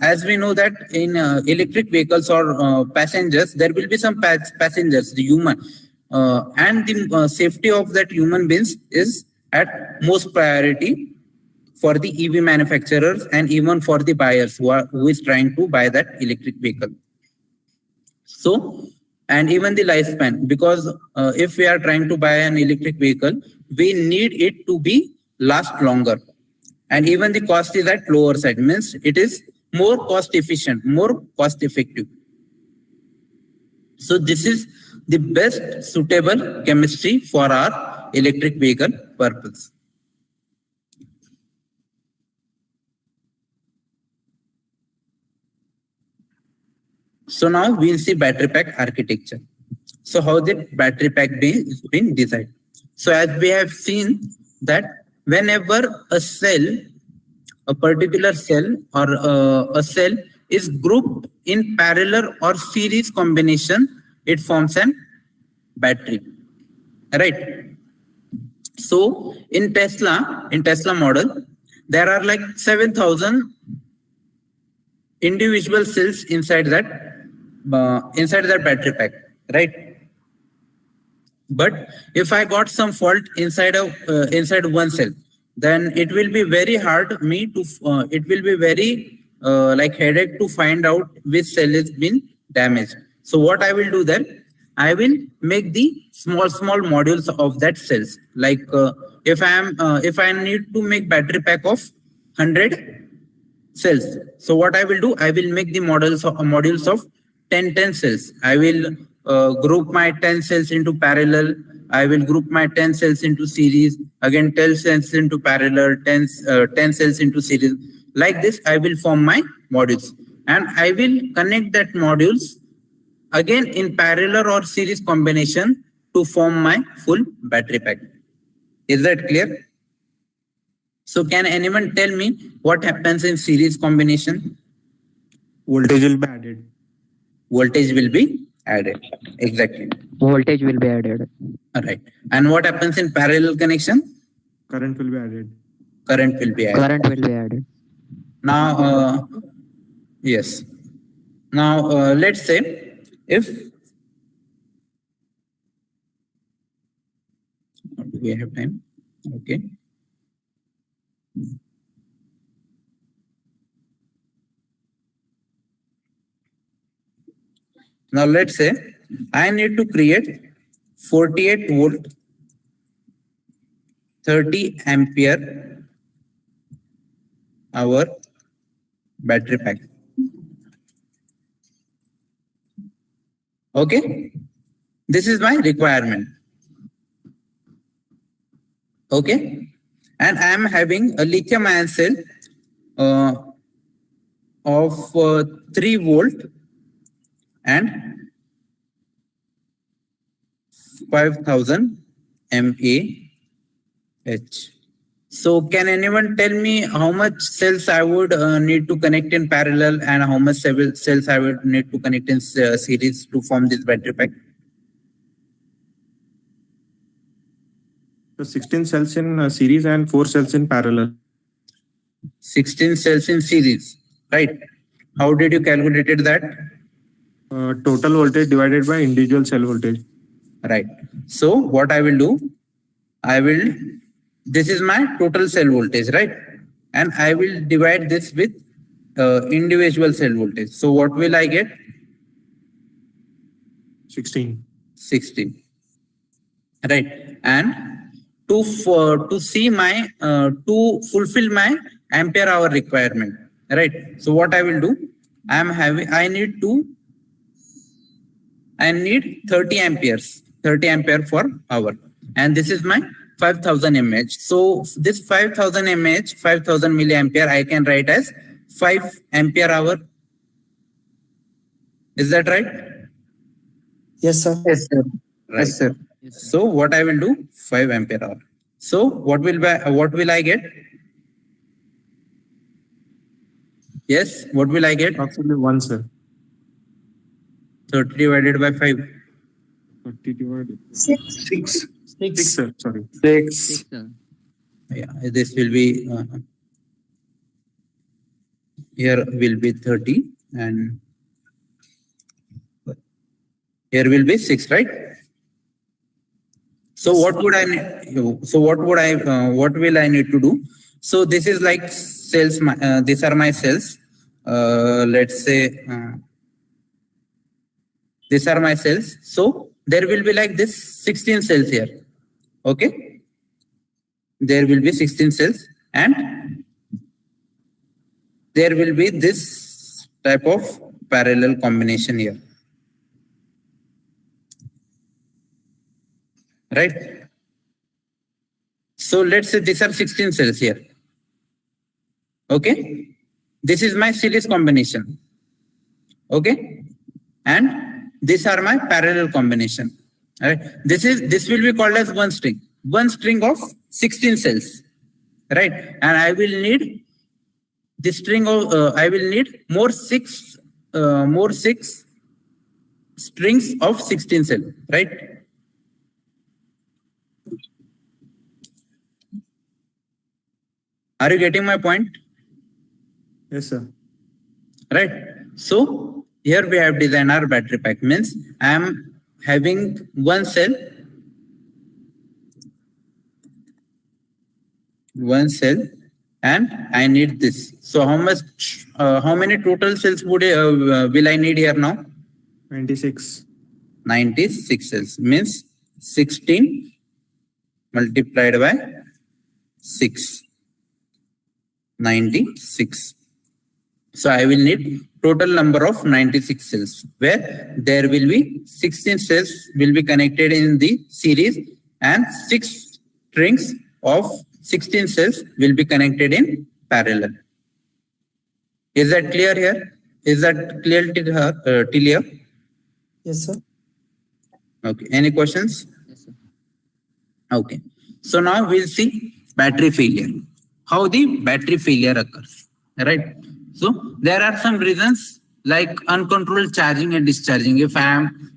as we know that in electric vehicles or passengers, there will be some passengers, the human, and the safety of that human beings is at most priority for the EV manufacturers and even for the buyers who is trying to buy that electric vehicle. So, and even the lifespan, because if we are trying to buy an electric vehicle, we need it to be last longer. And even the cost is at lower side, means it is more cost efficient, more cost effective. So this is the best suitable chemistry for our electric vehicle purpose. So now we'll see battery pack architecture. So how the battery pack is being designed. So as we have seen that whenever a cell, a particular cell or a cell is grouped in parallel or series combination, it forms an battery, right? So in Tesla model, there are like 7,000 individual cells inside that battery pack, right? But if I got some fault inside one cell, then it will be very hard it will be very like headache to find out which cell has been damaged. So what I will do then, I will make the small modules of that cells. Like if I need to make battery pack of 100 cells, so what I will do, I will make the modules of 10 cells. I will group my 10 cells into parallel. I will group my 10 cells into series. Again, 10 cells into parallel, 10 cells into series. Like this, I will form my modules. And I will connect that modules again in parallel or series combination to form my full battery pack. Is that clear? So can anyone tell me what happens in series combination? Voltage will be added. Voltage will be added. Exactly. Voltage will be added. All right. And what happens in parallel connection? Current will be added. Current will be added. Current will be added. Now, yes. Now, let's say if do we have time? Okay. Now let's say I need to create 48 volt 30 ampere hour battery pack. Okay, this is my requirement. Okay, and I am having a lithium ion cell of 3 volt and 5000 mAh. So can anyone tell me how much cells I would need to connect in parallel and how much cells I would need to connect in series to form this battery pack? So 16 cells in series and 4 cells in parallel. 16 cells in series, right? How did you calculate that? Total voltage divided by individual cell voltage. Right. So what I will do, this is my total cell voltage, right? And I will divide this with individual cell voltage. So what will I get? 16. 16. Right. And to fulfill my ampere hour requirement, right? So what I will do, I need 30 ampere for hour, and this is my 5000 mAh. So this 5000 mAh, 5000 milliampere, I can write as 5 ampere hour. Is that right? Yes, sir. Yes, sir. Right. Yes, sir. So what I will do, 5 ampere hour. So what will I get? Yes, what will I get? Approximately 1, sir. 30 divided by 5. 30 divided. 6. 6, sir. Sorry. 6. Yeah, this will be here will be 30 and here will be 6, right? So what would I need? So what will I need to do? So this is like cells. These are my cells. Let's say these are my cells. So there will be like this 16 cells here. Okay. There will be 16 cells and there will be this type of parallel combination here. Right? So let's say these are 16 cells here. Okay? This is my series combination. Okay? And these are my parallel combination. Right? This will be called as one string of 16 cells. Right? And I will need this string of I will need more six strings of 16 cells. Right? Are you getting my point? Yes, sir. Right. So here we have designed our battery pack. Means I am having one cell, and I need this. So how many total cells will I need here now? 96. 96 cells. Means 16 multiplied by 6. 96. So I will need total number of 96 cells, where there will be 16 cells will be connected in the series and 6 strings of 16 cells will be connected in parallel. Is that clear here? Is that clear till here? Yes, sir. Okay. Any questions? Yes, sir. Okay. So now we'll see battery failure. How the battery failure occurs, right? So there are some reasons like uncontrolled charging and discharging. If I am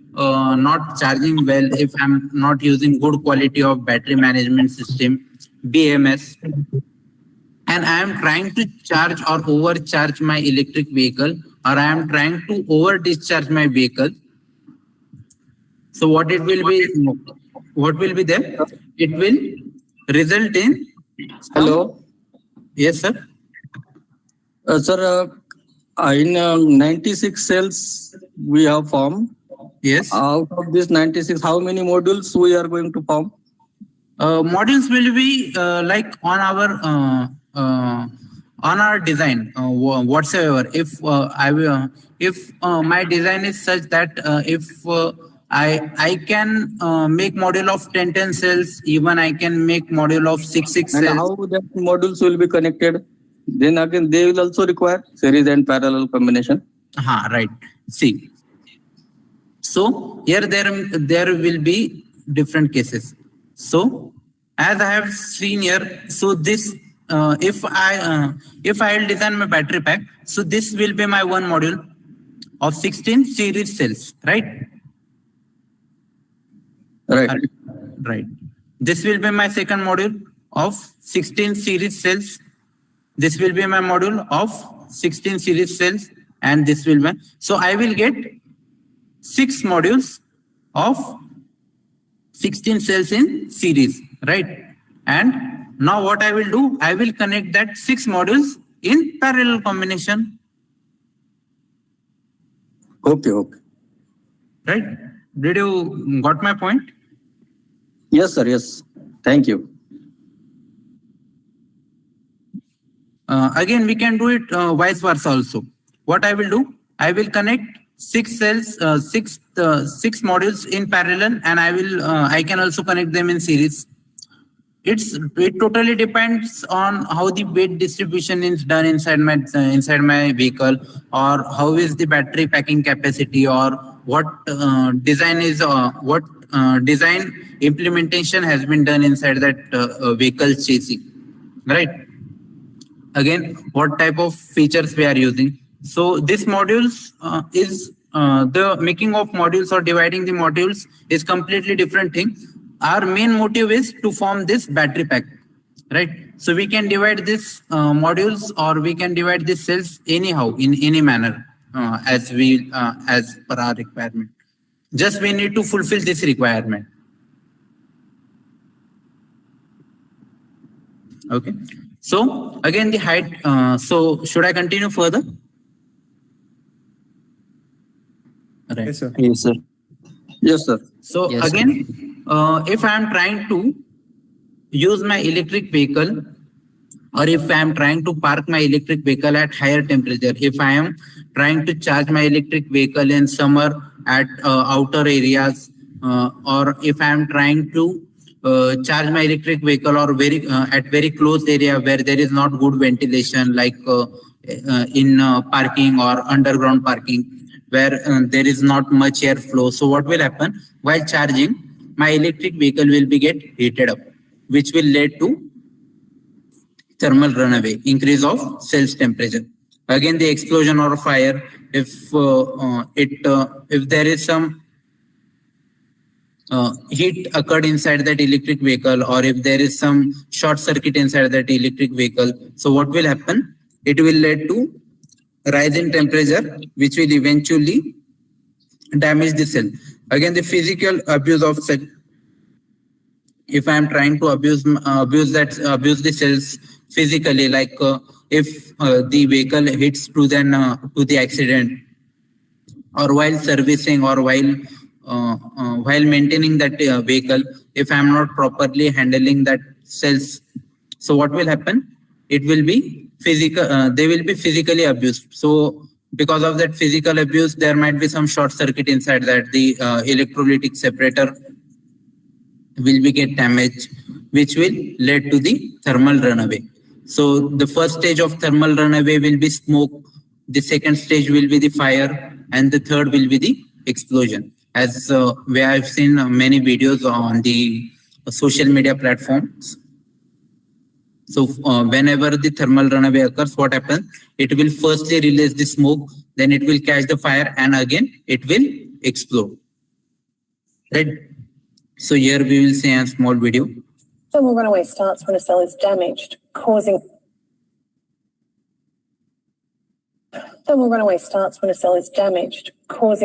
not charging well, if I'm not using good quality of battery management system, BMS, and I am trying to charge or overcharge my electric vehicle, or I am trying to over discharge my vehicle. So what will be there? It will result in Hello, yes, sir. sir. In 96 cells we have formed. Yes. Out of this 96, how many modules we are going to form? Modules will be like on our design whatsoever. If my design is such that if I can make module of 10 cells, even I can make module of 6 And cells. how that modules will be connected? Then again, they will also require series and parallel combination. Right. See. So here there will be different cases. So as I have seen here, so this if I will design my battery pack, so this will be my one module of 16 series cells, right? Right. Right. This will be my second module of 16 series cells. This will be my module of 16 series cells, and this will be. So I will get 6 modules of 16 cells in series, right? And now what I will do, I will connect that 6 modules in parallel combination, Okay. Okay. right? Did you got my point? Yes, sir. Yes. Thank you. Again, we can do it vice versa also. What I will do, I will connect 6 cells, 6 modules in parallel, and I can also connect them in series. it totally depends on how the weight distribution is done inside my vehicle, or how is the battery packing capacity, or what design implementation has been done inside that vehicle chassis, right? Again, what type of features we are using. So this modules is the making of modules or dividing the modules is completely different thing. Our main motive is to form this battery pack, right? So we can divide this modules, or we can divide these cells anyhow, in any manner, as per our requirement. Just we need to fulfill this requirement. Okay. So again, the height. So should I continue further? Right. Yes, sir. Yes, sir. Yes, sir. So Yes, again, if I am trying to use my electric vehicle, or if I am trying to park my electric vehicle at higher temperature, if I am trying to charge my electric vehicle in summer at outer areas, or if I am trying to charge my electric vehicle or at very close area where there is not good ventilation, like in parking or underground parking, where there is not much airflow. So what will happen while charging, my electric vehicle will be get heated up, which will lead to thermal runaway, increase of cell's temperature. Again, the explosion or fire, if there is some heat occurred inside that electric vehicle, or if there is some short circuit inside that electric vehicle, so what will happen? It will lead to rise in temperature, which will eventually damage the cell. Again, the physical abuse of cell. If I am trying to abuse the cells physically, like if the vehicle hits to the accident, or while servicing, or while maintaining that vehicle, if I am not properly handling that cells, so what will happen? It will be physical. They will be physically abused. So because of that physical abuse, there might be some short circuit inside that. The electrolytic separator will be get damaged, which will lead to the thermal runaway. So the first stage of thermal runaway will be smoke. The second stage will be the fire, and the third will be the explosion. As we have seen many videos on the social media platforms. So whenever the thermal runaway occurs, what happens? It will firstly release the smoke, then it will catch the fire, and again it will explode. Right? So here we will see a small video. Thermal runaway starts when a cell is damaged, causing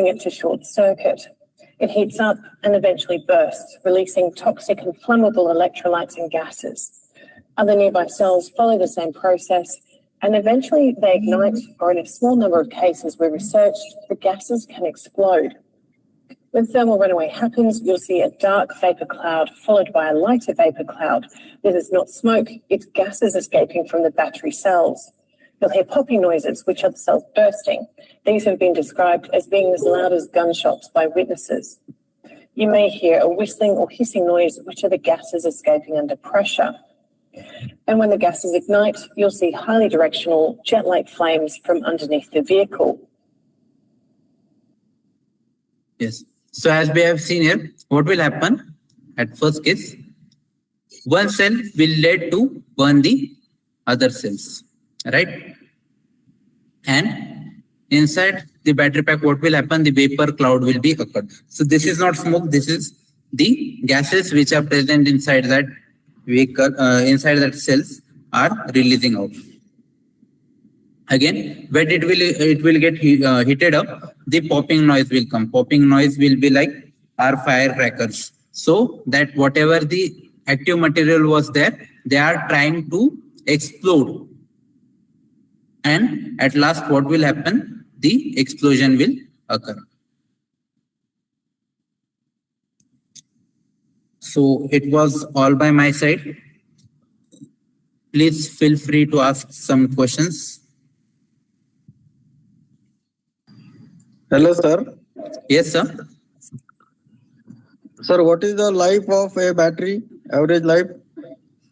it to short circuit. It heats up and eventually bursts, releasing toxic and flammable electrolytes and gases. Other nearby cells follow the same process, and eventually they ignite, or in a small number of cases we researched, the gases can explode. When thermal runaway happens, you'll see a dark vapor cloud followed by a lighter vapor cloud. This is not smoke, it's gases escaping from the battery cells. You'll hear popping noises, which are the cells bursting. These have been described as being as loud as gunshots by witnesses. You may hear a whistling or hissing noise, which are the gases escaping under pressure. And when the gases ignite, you'll see highly directional jet-like flames from underneath the vehicle. Yes. So as we have seen here, what will happen at first case? One cell will lead to burn the other cells, right? And inside the battery pack, what will happen? The vapor cloud will be occurred. So this is not smoke. This is the gases which are present inside that vehicle, inside that cells are releasing out. Again, when it will get heated up, the popping noise will come. Popping noise will be like our firecrackers. So that whatever the active material was there, they are trying to explode. And at last, what will happen? The explosion will occur. So it was all by my side. Please feel free to ask some questions. Hello, sir. Yes, sir. Sir, what is the life of a battery? Average life?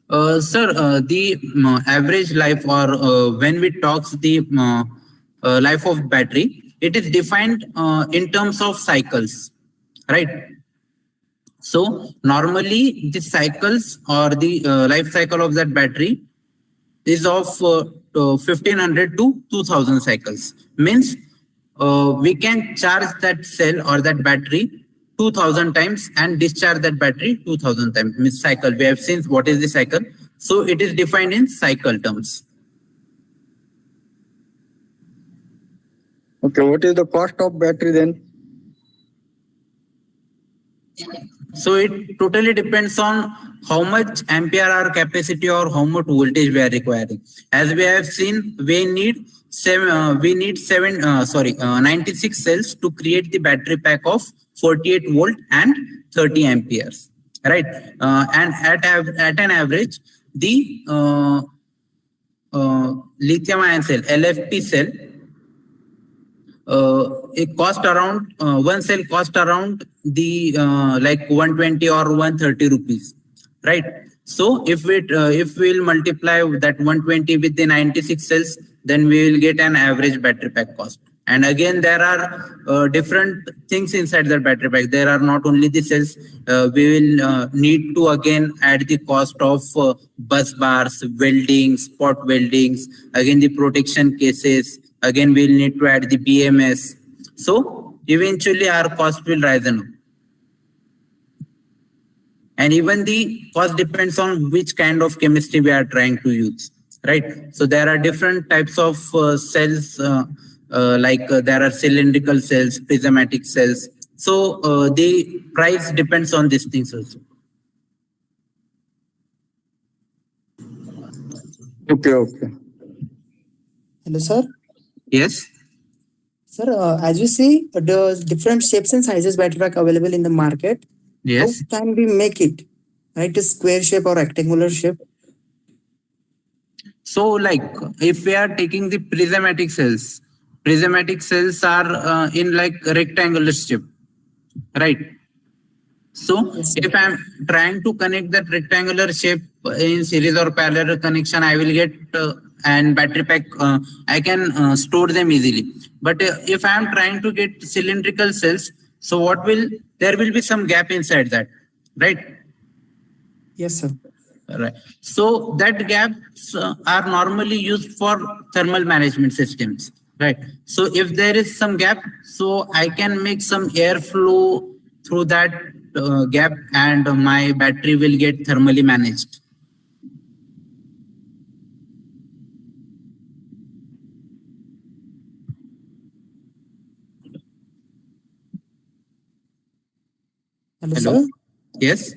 Sir, the average life, or when we talk the life of battery, it is defined in terms of cycles, right? So normally the cycles, or the life cycle of that battery is of 1500 to 2000 cycles. Means we can charge that cell or that battery 2000 times and discharge that battery 2000 times. Means cycle. We have seen what is the cycle. So it is defined in cycle terms. Okay, what is the cost of battery then? So it totally depends on how much ampere hour capacity or how much voltage we are requiring. As we have seen, we need 96 cells to create the battery pack of 48 volt and 30 amperes, right? And at an average, the lithium ion cell, LFP cell, it cost around one cell cost around the like 120 or 130 rupees, right? So if we'll multiply that 120 with the 96 cells, then we will get an average battery pack cost. And again, there are different things inside the battery pack. There are not only the cells. We will need to again add the cost of bus bars, welding, spot weldings, again the protection cases. Again, we'll need to add the BMS. So eventually our cost will rise up. And even the cost depends on which kind of chemistry we are trying to use, right? So there are different types of cells, there are cylindrical cells, prismatic cells. So the price depends on these things also. Okay. Hello, sir. Yes. Sir, as you see, the different shapes and sizes battery pack available in the market. Yes. How can we make it? Right, a square shape or rectangular shape? So like if we are taking the prismatic cells are in like rectangular shape, right? So Yes, sir. if I'm trying to connect that rectangular shape in series or parallel connection, I will get and battery pack, I can store them easily. But if I'm trying to get cylindrical cells, so there will be some gap inside that, right? Yes, sir. Right. So that gaps are normally used for thermal management systems, right? So if there is some gap, so I can make some airflow through that gap, and my battery will get thermally managed. Hello, Hello? sir. Yes.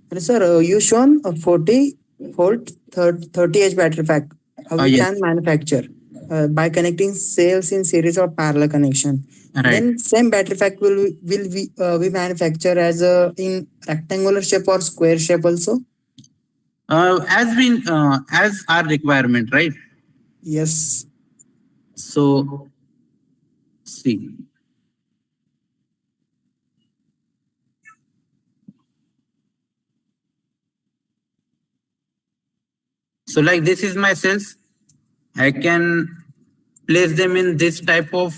Hello, sir. You shown a 40 volt 30H battery pack. How we Yes. can manufacture by connecting cells in series or parallel connection. Right. Then same battery pack will we manufacture as in rectangular shape or square shape also? As our requirement, right? Yes. So see. So like this is my cells. I can place them in this type of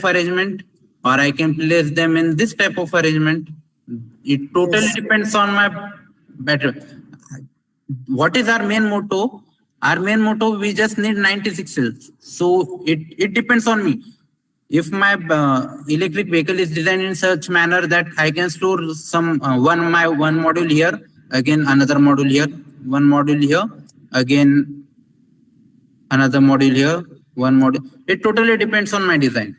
arrangement, or I can place them in this type of arrangement. It totally Yes. depends on my battery. What is our main motto? Our main motto, we just need 96 cells. So it depends on me. If my electric vehicle is designed in such manner that I can store some one module here, again another module here, one module here, again another module here, one module. It totally depends on my design.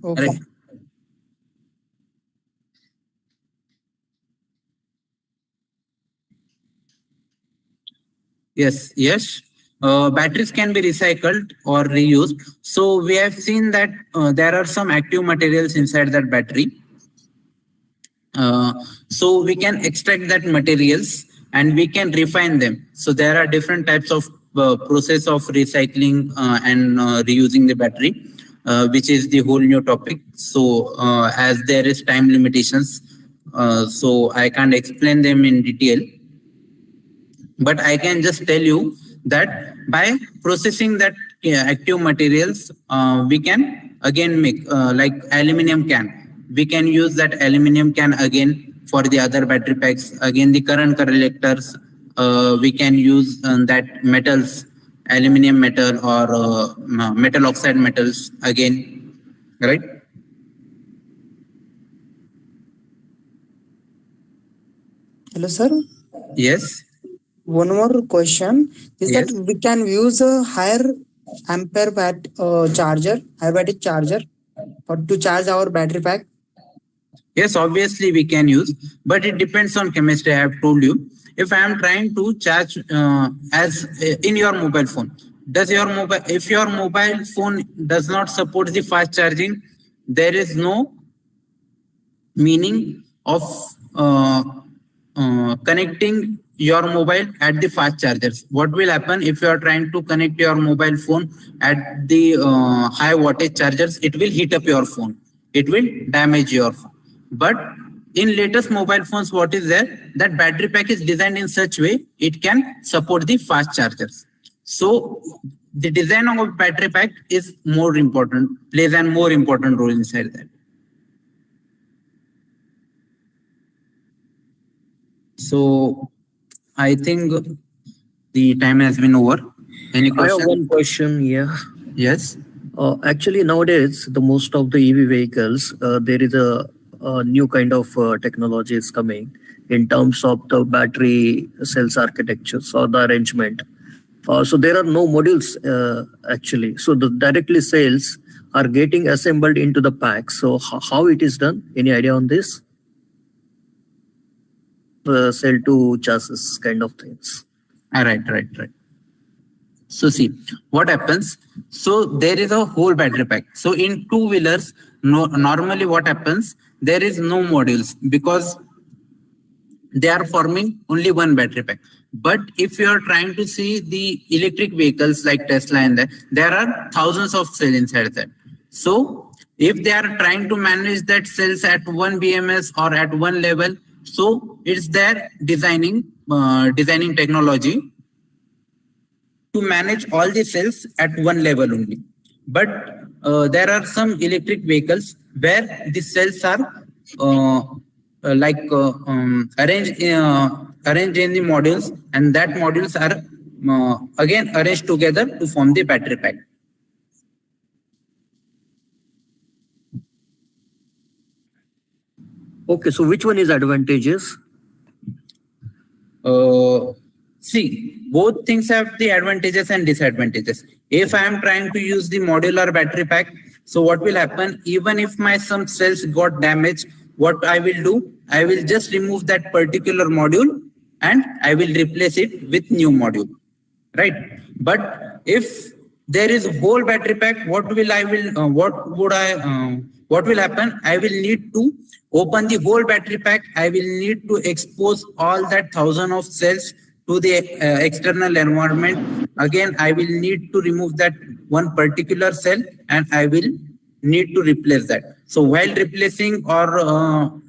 Okay. Right. Yes. Batteries can be recycled or reused. So we have seen that there are some active materials inside that battery. So we can extract that materials and we can refine them. So there are different types of process of recycling and reusing the battery, which is the whole new topic. So as there is time limitations, so I can't explain them in detail. But I can just tell you that by processing that active materials, we can again make like aluminum can. We can use that aluminum can again for the other battery packs. Again, the current collectors, we can use that metals, aluminum metal or metal oxide metals again, right? Hello, sir. Yes. One more question is Yes. that we can use a higher ampere charger, high wattage charger, or to charge our battery pack. Yes, obviously we can use, but it depends on chemistry. I have told you. If I am trying to charge as in your mobile phone, if your mobile phone does not support the fast charging, there is no meaning of connecting your mobile at the fast chargers. What will happen if you are trying to connect your mobile phone at the high wattage chargers? It will heat up your phone. It will damage your phone. But in latest mobile phones, what is there? That battery pack is designed in such way it can support the fast chargers. So the design of battery pack is more important, plays a more important role inside that. So I think the time has been over. Any I have question? one question here. Yes. Actually, nowadays, the most of the EV vehicles, there is a new kind of technology is coming in terms of the battery cells architectures or the arrangement. So there are no modules actually. So the directly cells are getting assembled into the pack. So how it is done? Any idea on this? The cell to chassis kind of things. Right. So see what happens. So there is a whole battery pack. So in two-wheelers, normally what happens, there is no modules because they are forming only one battery pack. But if you are trying to see the electric vehicles like Tesla and that, there are thousands of cells inside that. So if they are trying to manage that cells at one BMS or at one level, so it's their designing technology to manage all the cells at one level only. But there are some electric vehicles where the cells are arranged in the modules, and that modules are again arranged together to form the battery pack. Okay, so which one is advantageous? See, both things have the advantages and disadvantages. If I am trying to use the modular battery pack, so what will happen? Even if my some cells got damaged, what I will do? I will just remove that particular module and I will replace it with new module, right? But if there is a whole battery pack, what will happen? I will need to open the whole battery pack. I will need to expose all that thousand of cells to the external environment. Again, I will need to remove that one particular cell and I will need to replace that. So while replacing or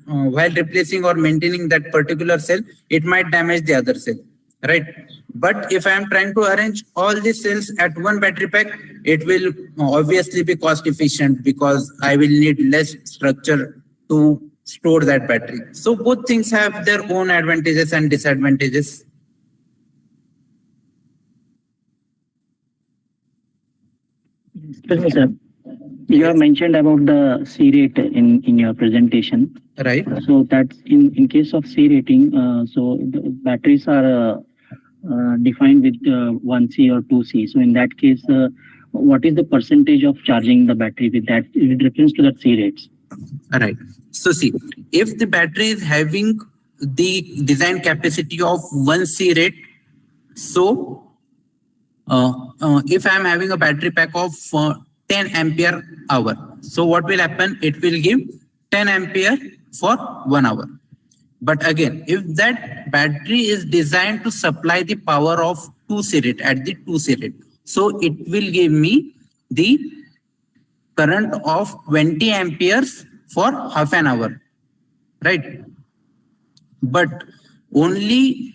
maintaining that particular cell, it might damage the other cell, right? But if I am trying to arrange all the cells at one battery pack, it will obviously be cost efficient because I will need less structure to store that battery. So both things have their own advantages and disadvantages. Excuse me, sir. You have mentioned about the C rate in your presentation. Right. So that's in case of C rating, so the batteries are defined with 1C or 2C. So in that case, what is the percentage of charging the battery with that with reference to that C rates? All right. So see, if the battery is having the design capacity of 1C rate, so if I am having a battery pack of 10 ampere hour, so what will happen? It will give 10 ampere for 1 hour. But again, if that battery is designed to supply the power of 2C rate at the 2C rate, so it will give me the current of 20 amperes for half an hour, right? but only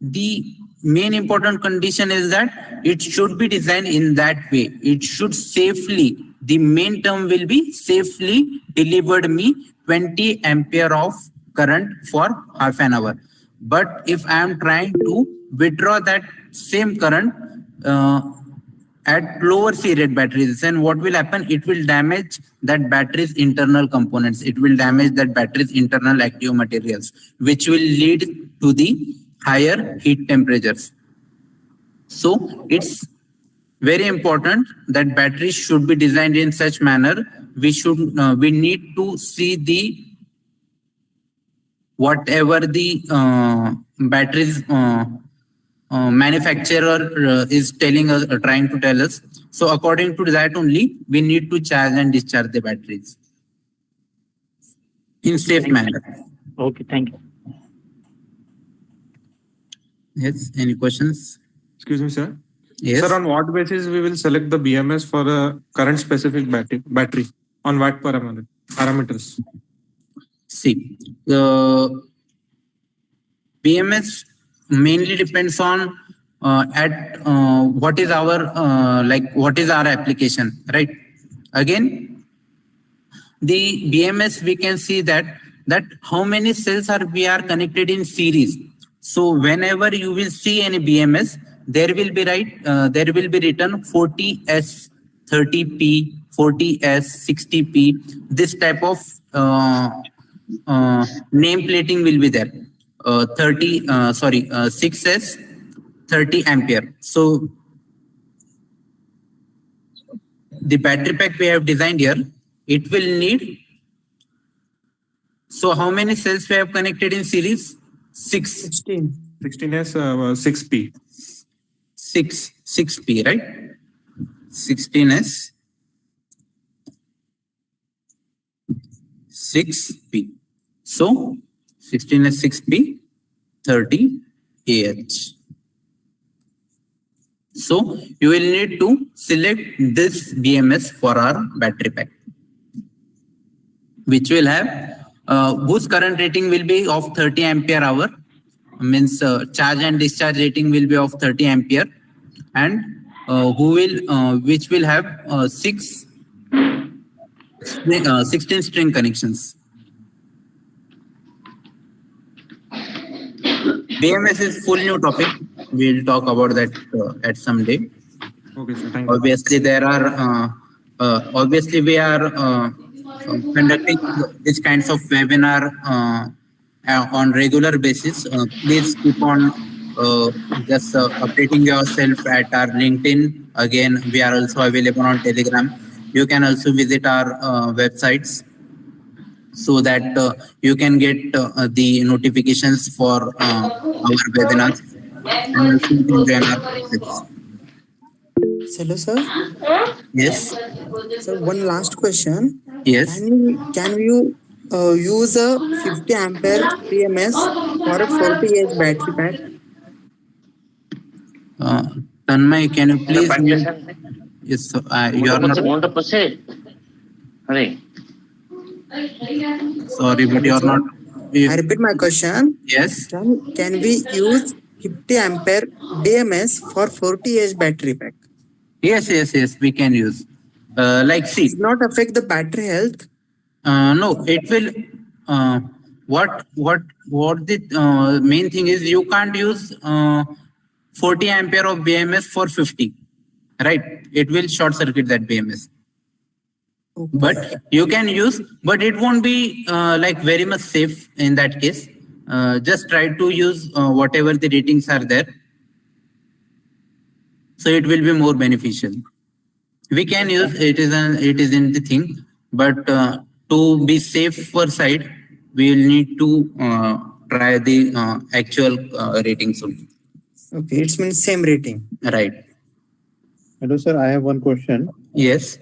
the main important condition is that it should be designed in that way. It should safely, the main term will be safely delivered me 20 ampere of current for half an hour. But if I am trying to withdraw that same current at lower C rate batteries, then what will happen? It will damage that battery's internal components. It will damage that battery's internal active materials, which will lead to the higher heat temperatures. So it's very important that batteries should be designed in such manner. We need to see the whatever the batteries manufacturer is telling us, trying to tell us. So according to that only, we need to charge and discharge the batteries in safe manner. Okay, thank you. Yes, any questions? Excuse me, sir. Yes. Sir, on what basis we will select the BMS for a current specific battery? On what parameters? See, the BMS mainly depends on what is our application, right? Again, the BMS, we can see that how many cells we are connected in series. So whenever you will see any BMS, there will be written 40S 30P 40S 60P. This type of name plating will be there. 6S 30 ampere. So the battery pack we have designed here, it will need. So how many cells we have connected in series? 16. 16S 6P. 6P, right? 16S 6P. So 16S 6P 30 AH. So you will need to select this BMS for our battery pack, which will have whose current rating will be of 30 ampere hour, means charge and discharge rating will be of 30 ampere, and which will have 16 string connections. BMS is full new topic. We'll talk about that at some day. Okay, sir. Thank you. Obviously, there are. Obviously, we are conducting these kinds of webinar on regular basis. Please keep on just updating yourself at our LinkedIn. Again, we are also available on Telegram. You can also visit our websites so that you can get the notifications for our webinars. And also you can join our classes. Hello, sir. Yes. So one last question. Yes. Can you use a 50 ampere BMS or a 40H battery pack? Tanmay, can you please? Yes, you are not. Sorry, but you are not. I repeat my question. Yes. Can we use 50 ampere BMS for 40H battery pack? Yes, we can use. Like, see. Does not affect the battery health? No, it will. What the main thing is, you can't use 40 ampere of BMS for 50, right? It will short circuit that BMS. Okay. But you can use, but it won't be like very much safe in that case. Just try to use whatever the ratings are there. So it will be more beneficial. We can use it is in the thing, but to be safe for side, we will need to try the actual ratings only. Okay, it's means same rating. Right. Hello, sir. I have one question. Yes.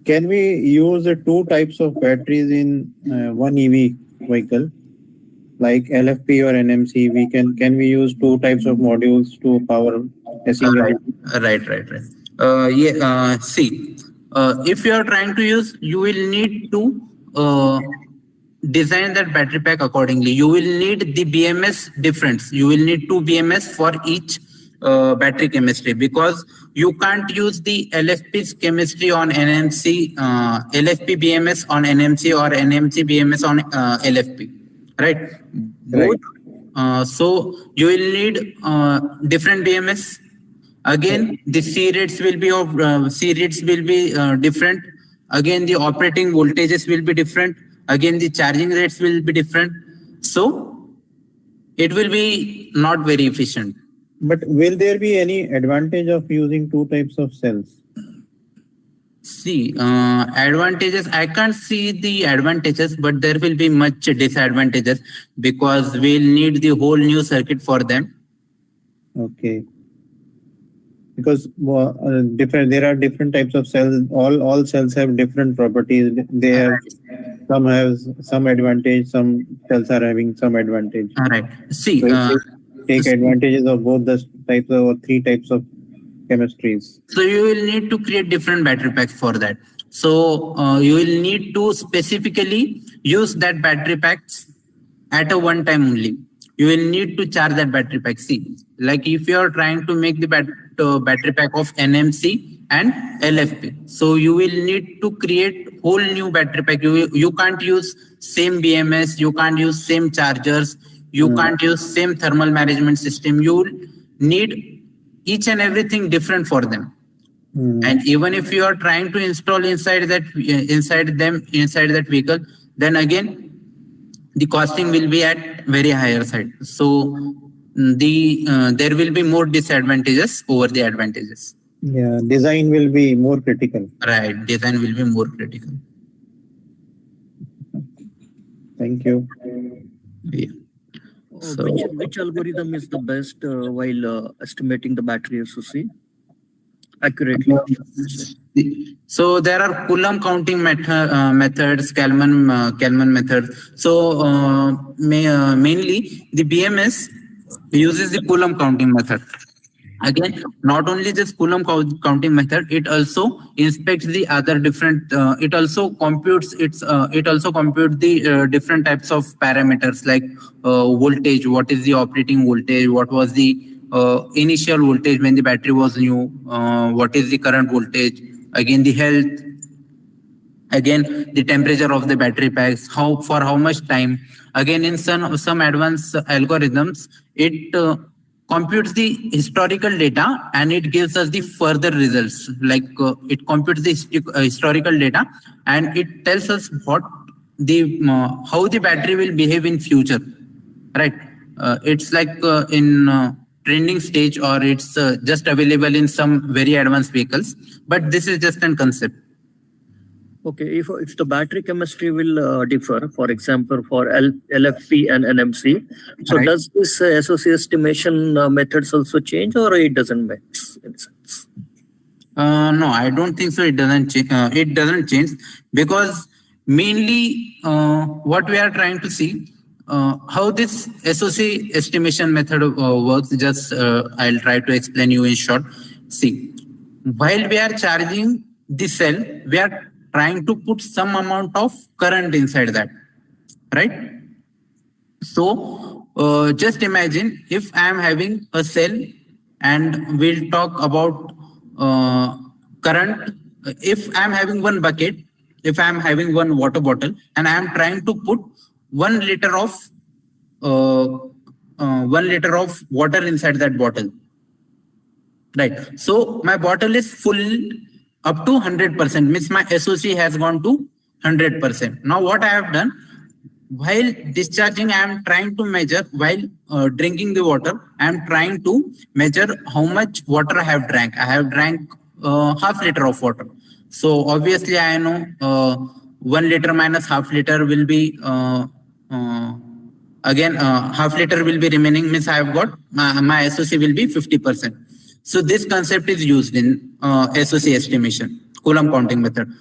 Can we use two types of batteries in one EV vehicle, like LFP or NMC? Can we use two types of modules to power a single? Right. See, if you are trying to use, you will need to design that battery pack accordingly. You will need the BMS difference. You will need 2 BMS for each battery chemistry, because you can't use the LFP's chemistry on NMC, LFP BMS on NMC, or NMC BMS on LFP, right? Both. So you will need different BMS. Again, the C rates will be different. Again, the operating voltages will be different. Again, the charging rates will be different. So it will be not very efficient. But will there be any advantage of using 2 types of cells? See, advantages, I can't see the advantages, but there will be much disadvantages, because we'll need the whole new circuit for them. Okay. Because there are different types of cells. All cells have different properties. They have some advantage. Some cells are having some advantage. All right. See, So take advantages of both the types or 3 types of chemistries. so you will need to create different battery packs for that. So you will need to specifically use that battery packs at a one time only. You will need to charge that battery pack. See, like if you are trying to make the battery pack of NMC and LFP, so you will need to create whole new battery pack. You can't use same BMS, you can't use same chargers, you can't use same thermal management system. You will need each and everything different for them. And even if you are trying to install inside that vehicle, then again the costing will be at very higher side. So there will be more disadvantages over the advantages. Yeah, design will be more critical. Right, design will be more critical. Thank you. Yeah. So, Which algorithm is the best while estimating the battery SOC accurately? So there are Coulomb counting methods, Kalman method. So mainly the BMS uses the Coulomb counting method. Again, not only this Coulomb counting method, it also inspects the other different. It also computes the different types of parameters, like voltage. What is the operating voltage? What was the initial voltage when the battery was new? What is the current voltage? Again, the health. Again, the temperature of the battery packs. For how much time? Again, in some advanced algorithms, it computes the historical data and it gives us the further results. Like it computes the historical data and it tells us how the battery will behave in future. Right? It's like in trending stage, or it's just available in some very advanced vehicles. But this is just a concept. Okay, if the battery chemistry will differ, for example, for LFP and NMC, so Right. does this SOC estimation methods also change, or it doesn't make any sense? No, I don't think so. It doesn't change because mainly what we are trying to see how this SOC estimation method works. Just I'll try to explain you in short. See, while we are charging the cell, we are trying to put some amount of current inside that, right? So just imagine if I am having a cell, and we'll talk about current. If I am having one bucket, if I am having one water bottle, and I am trying to put 1 liter of 1 liter of water inside that bottle, right? So my bottle is full up to 100%, means my SOC has gone to 100%. Now what I have done, while discharging, I am trying to measure, while drinking the water, I am trying to measure how much water I have drank. I have drank half liter of water. So obviously I know 1 liter minus half liter will be, again half liter will be remaining, means I have got, my SOC will be 50%. So this concept is used in SOC estimation, Coulomb counting method.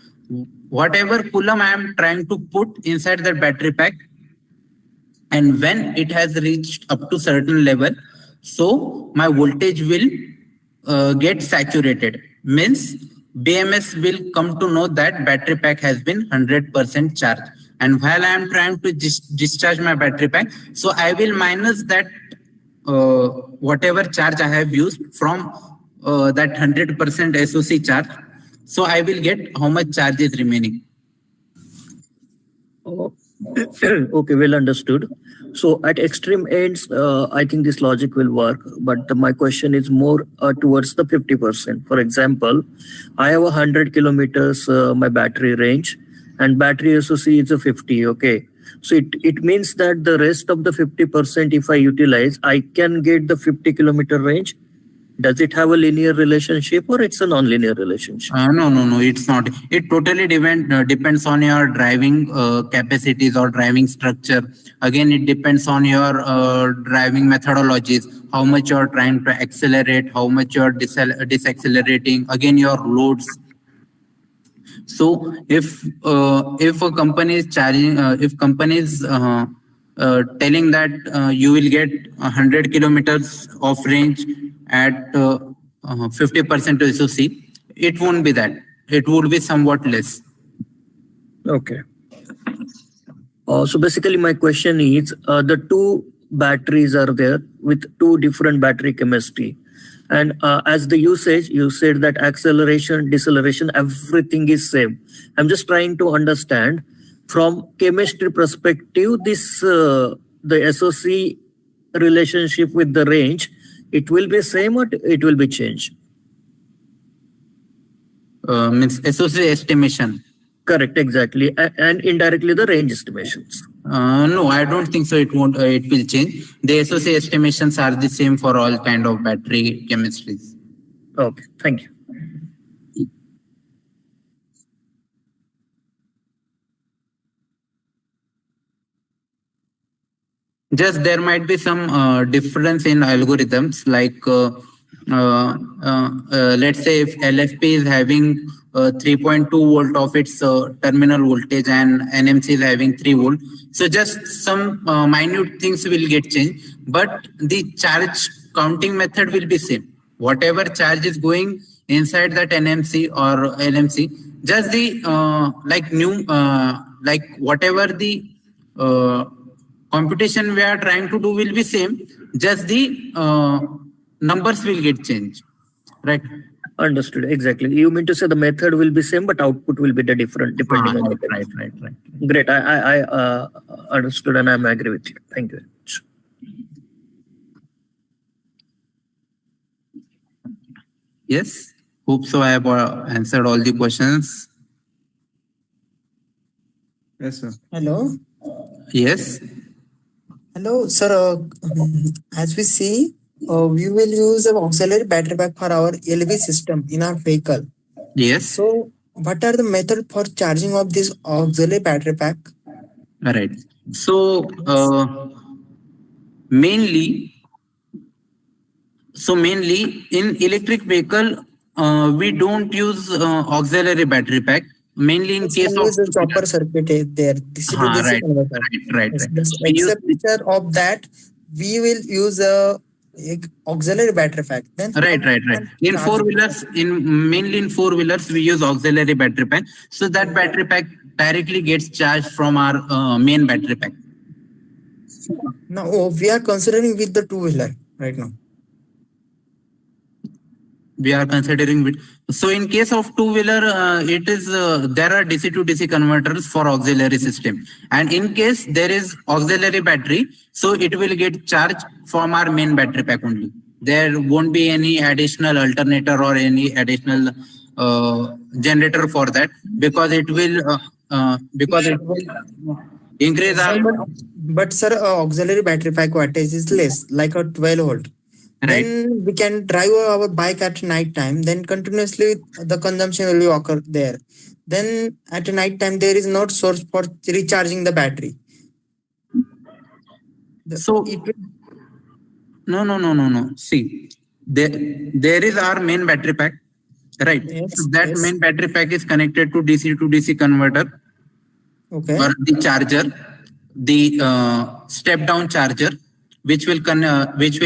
Whatever Coulomb I am trying to put inside the battery pack, and when it has reached up to certain level, so my voltage will get saturated. Means BMS will come to know that battery pack has been 100% charged. and while I am trying to discharge my battery pack, so I will minus that whatever charge I have used from that 100% SOC charge. So I will get how much charge is remaining. Okay, well understood. So at extreme ends, I think this logic will work, but my question is more towards the 50%. For example, I have 100 kilometers my battery range, and battery SOC is a 50. Okay, so it means that the rest of the 50%, if I utilize, I can get the 50-kilometer range. Does it have a linear relationship or it's a non-linear relationship? No, it's not. It totally depends on your driving capacities or driving structure. Again, it depends on your driving methodologies, how much you're trying to accelerate, how much you're decelerating, again, your loads. So if a company is charging, if company is telling that you will get 100 kilometers of range at 50% SOC, it won't be that. It would be somewhat less. Okay. So basically my question is, the two batteries are there with two different battery chemistry. And as the usage, you said that acceleration, deceleration, everything is same. I'm just trying to understand from chemistry perspective, this the SOC relationship with the range, it will be same or it will be changed? Means SOC estimation. Correct, exactly, and indirectly the range estimations. No, I don't think so. It won't. It will change. The SOC estimations are the same for all kind of battery chemistries. Okay, thank you. Just there might be some difference in algorithms, like let's say if LFP is having 3.2 volt of its terminal voltage and NMC is having 3 volt. So just some minute things will get changed, but the charge counting method will be same. Whatever charge is going inside that NMC or LMC, just the like whatever the computation we are trying to do will be same, just the numbers will get changed, right? Understood, exactly. You mean to say the method will be same, but output will be the different depending on the Right. Great, I understood and I'm agree with you. Thank you very much. Yes, hope so I have answered all the questions. Yes, sir. Hello. Yes. Hello, sir. As we see, we will use an auxiliary battery pack for our LV system in our vehicle. Yes. So, what are the methods for charging of this auxiliary battery pack? All right. So mainly in electric vehicle, we don't use auxiliary battery pack. Mainly in case of the chopper circuit is there. DC to DC converter. Right. Except of that, we will use a auxiliary battery pack. Then Right. In four-wheelers, mainly in four-wheelers, we use auxiliary battery pack. So that battery pack directly gets charged from our main battery pack. No, we are considering with the two-wheeler right now. We are considering with. So in case of two-wheeler, it is there are DC to DC converters for auxiliary system, and in case there is auxiliary battery, so it will get charged from our main battery pack only. There won't be any additional alternator or any additional generator for that, because it will increase our. But sir, auxiliary battery pack wattage is less, like a 12 volt. Right. Then we can drive our bike at night time. Then continuously the consumption will occur there. Then at night time there is no source for recharging the battery. So no. See, there is our main battery pack, right? Yes, so that main battery pack is connected to DC converter. Okay. Or the charger, the step down charger, which will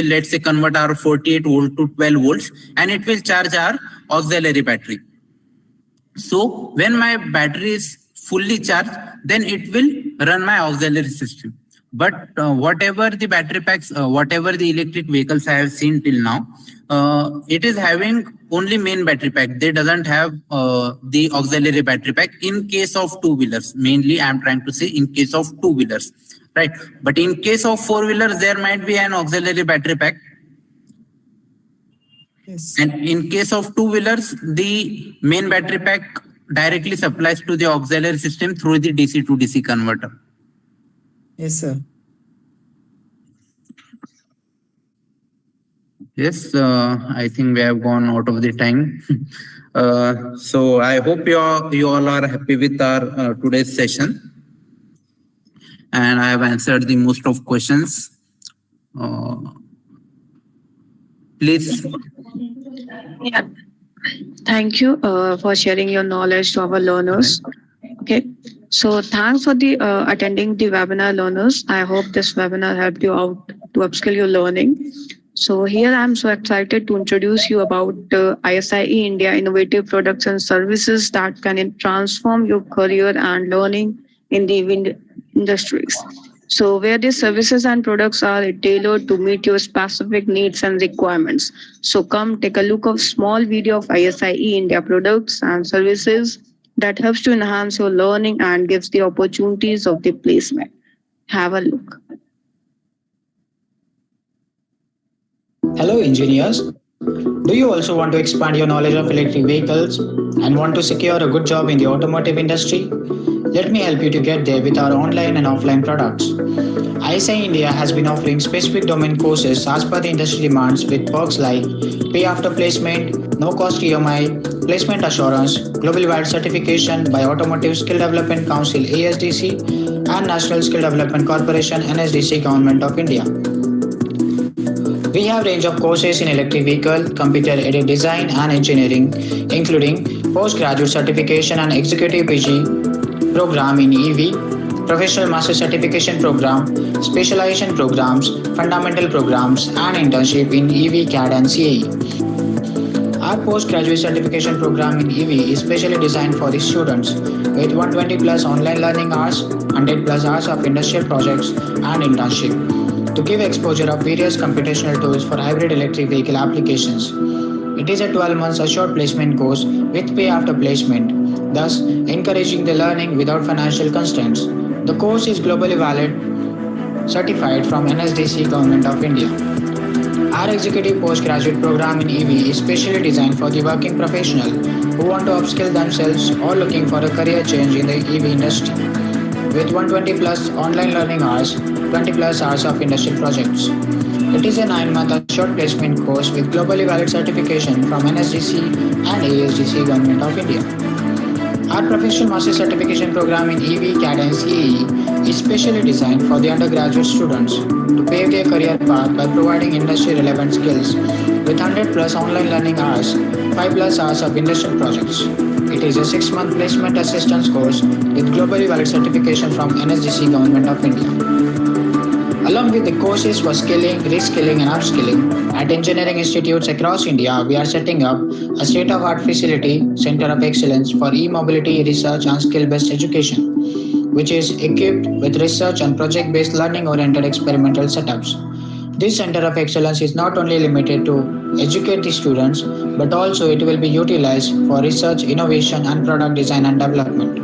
let's say convert our 48 volt to 12 volts, and it will charge our auxiliary battery. So when my battery is fully charged, then it will run my auxiliary system. But whatever the battery packs, whatever the electric vehicles I have seen till now, it is having only main battery pack. They doesn't have the auxiliary battery pack in case of two-wheelers. Mainly, I'm trying to say in case of two-wheelers, right? But in case of four-wheelers, there might be an auxiliary battery pack. Yes. And in case of two-wheelers, the main battery pack directly supplies to the auxiliary system through the DC to DC converter. Yes, sir. Yes, I think we have gone out of the time. So I hope you all are happy with our today's session. And I have answered the most of questions. Please. Yeah. Thank you for sharing your knowledge to our learners. Okay. So thanks for the attending the webinar, learners. I hope this webinar helped you out to upskill your learning. So here I'm so excited to introduce you about ISIE India innovative products and services that can transform your career and learning in the industries. So where these services and products are tailored to meet your specific needs and requirements. So come take a look of small video of ISIE India products and services that helps to enhance your learning and gives the opportunities of the placement. Have a look. Hello engineers. Do you also want to expand your knowledge of electric vehicles and want to secure a good job in the automotive industry? Let me help you to get there with our online and offline products. ISIE India has been offering specific domain courses as per the industry demands with perks like pay after placement, no cost EMI, placement assurance, globally wide certification by Automotive Skill Development Council ASDC and National Skill Development Corporation NSDC Government of India. We have range of courses in electric vehicle, computer-aided design and engineering, including postgraduate certification and executive PG program in EV, professional master certification program, specialization programs, fundamental programs, and internship in EV, CAD, and CAE. Our postgraduate certification program in EV is specially designed for the students with 120 plus online learning hours, 100 plus hours of industrial projects and internship to give exposure of various computational tools for hybrid electric vehicle applications. It is a 12 months assured placement course with pay after placement, thus encouraging the learning without financial constraints. The course is globally valid, certified from NSDC Government of India. Our executive postgraduate program in EV is specially designed for the working professional who want to upskill themselves or looking for a career change in the EV industry. With 120 plus online learning hours, 20 plus hours of industrial projects. It is a 9-month assured placement course with globally valid certification from NSDC and ASDC Government of India. Our professional master certification program in EV, CAD and CAE is specially designed for the undergraduate students to pave their career path by providing industry relevant skills with 100 plus online learning hours, 5 plus hours of industrial projects. It is a 6-month placement assistance course with globally valid certification from NSDC Government of India. Along with the courses for skilling, reskilling and upskilling, at engineering institutes across India, we are setting up a state-of-art facility, Center of Excellence for e-mobility research and skill-based education, which is equipped with research and project-based learning-oriented experimental setups. This Center of Excellence is not only limited to educate the students, but also it will be utilized for research, innovation and product design and development.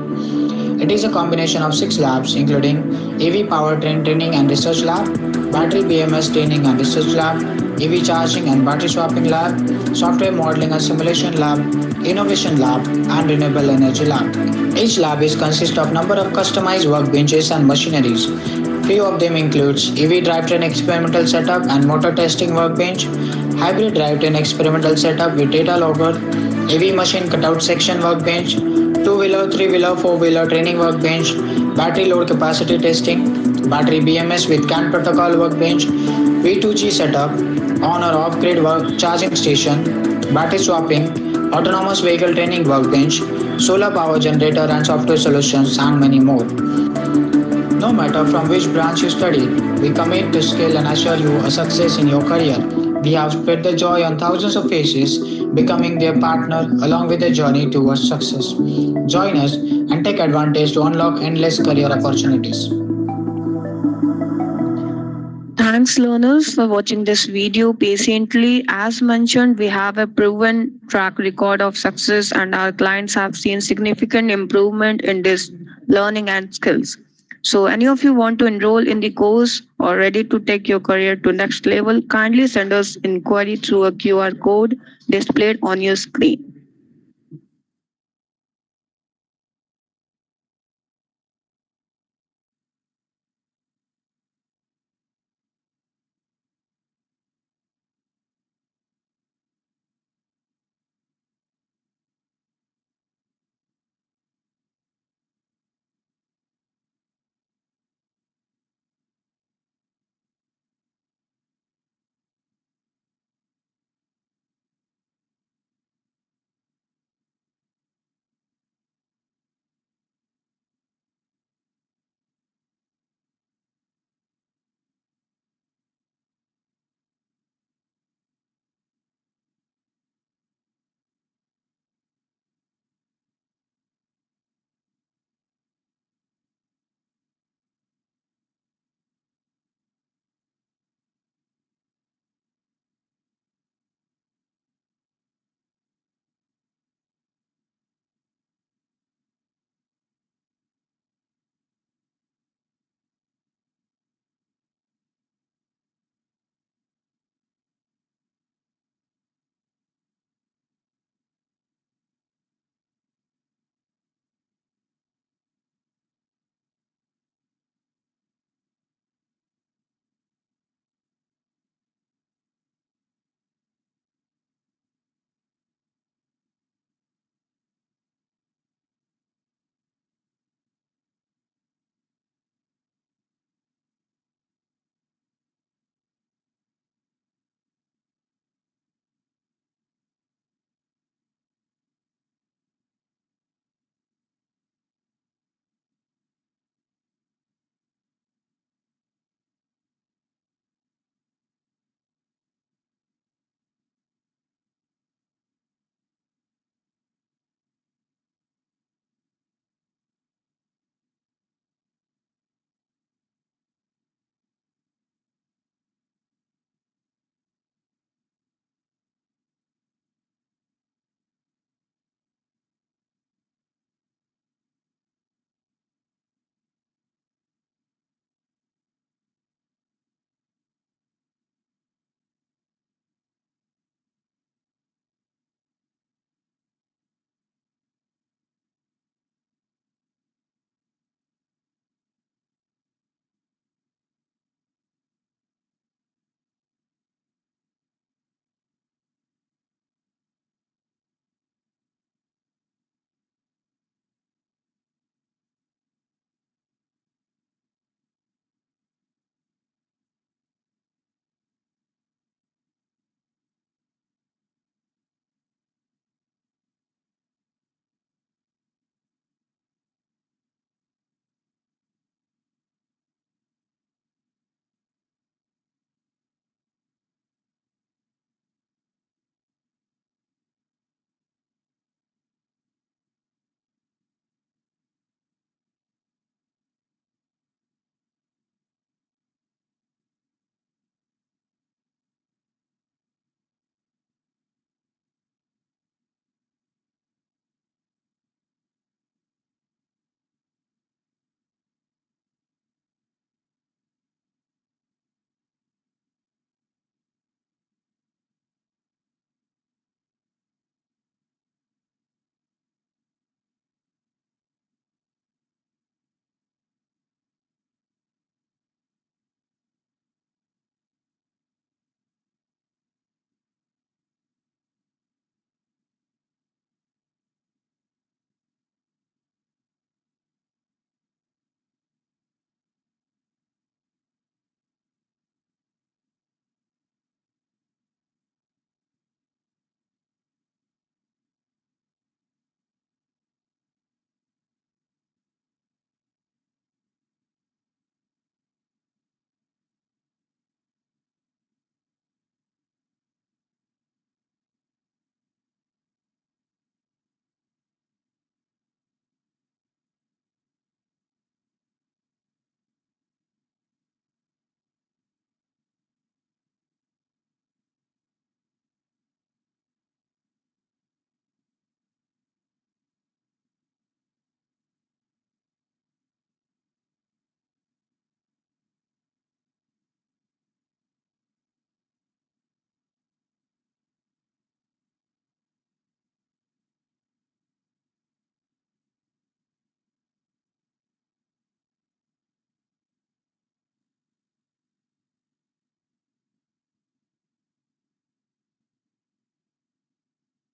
It is a combination of 6 labs including EV powertrain training and research lab, battery BMS training and research lab, EV charging and battery swapping lab, software modeling and simulation lab, innovation lab and renewable energy lab. Each lab consists of number of customized workbenches and machineries. Few of them includes EV drivetrain experimental setup and motor testing workbench, hybrid drivetrain experimental setup with data logger, EV machine cutout section workbench, 2-wheeler, 3-wheeler, 4-wheeler training workbench, battery load capacity testing, battery BMS with CAN protocol workbench, V2G setup, on or off grid charging station, battery swapping, autonomous vehicle training workbench, solar power generator and software solutions and many more. No matter from which branch you study, we commit to skill and assure you a success in your career. We have spread the joy on thousands of faces becoming their partner along with their journey towards success. Join us and take advantage to unlock endless career opportunities. Thanks, learners, for watching this video patiently. As mentioned, we have a proven track record of success, and our clients have seen significant improvement in this learning and skills. So, any of you want to enroll in the course or ready to take your career to next level, kindly send us inquiry through a QR code displayed on your screen.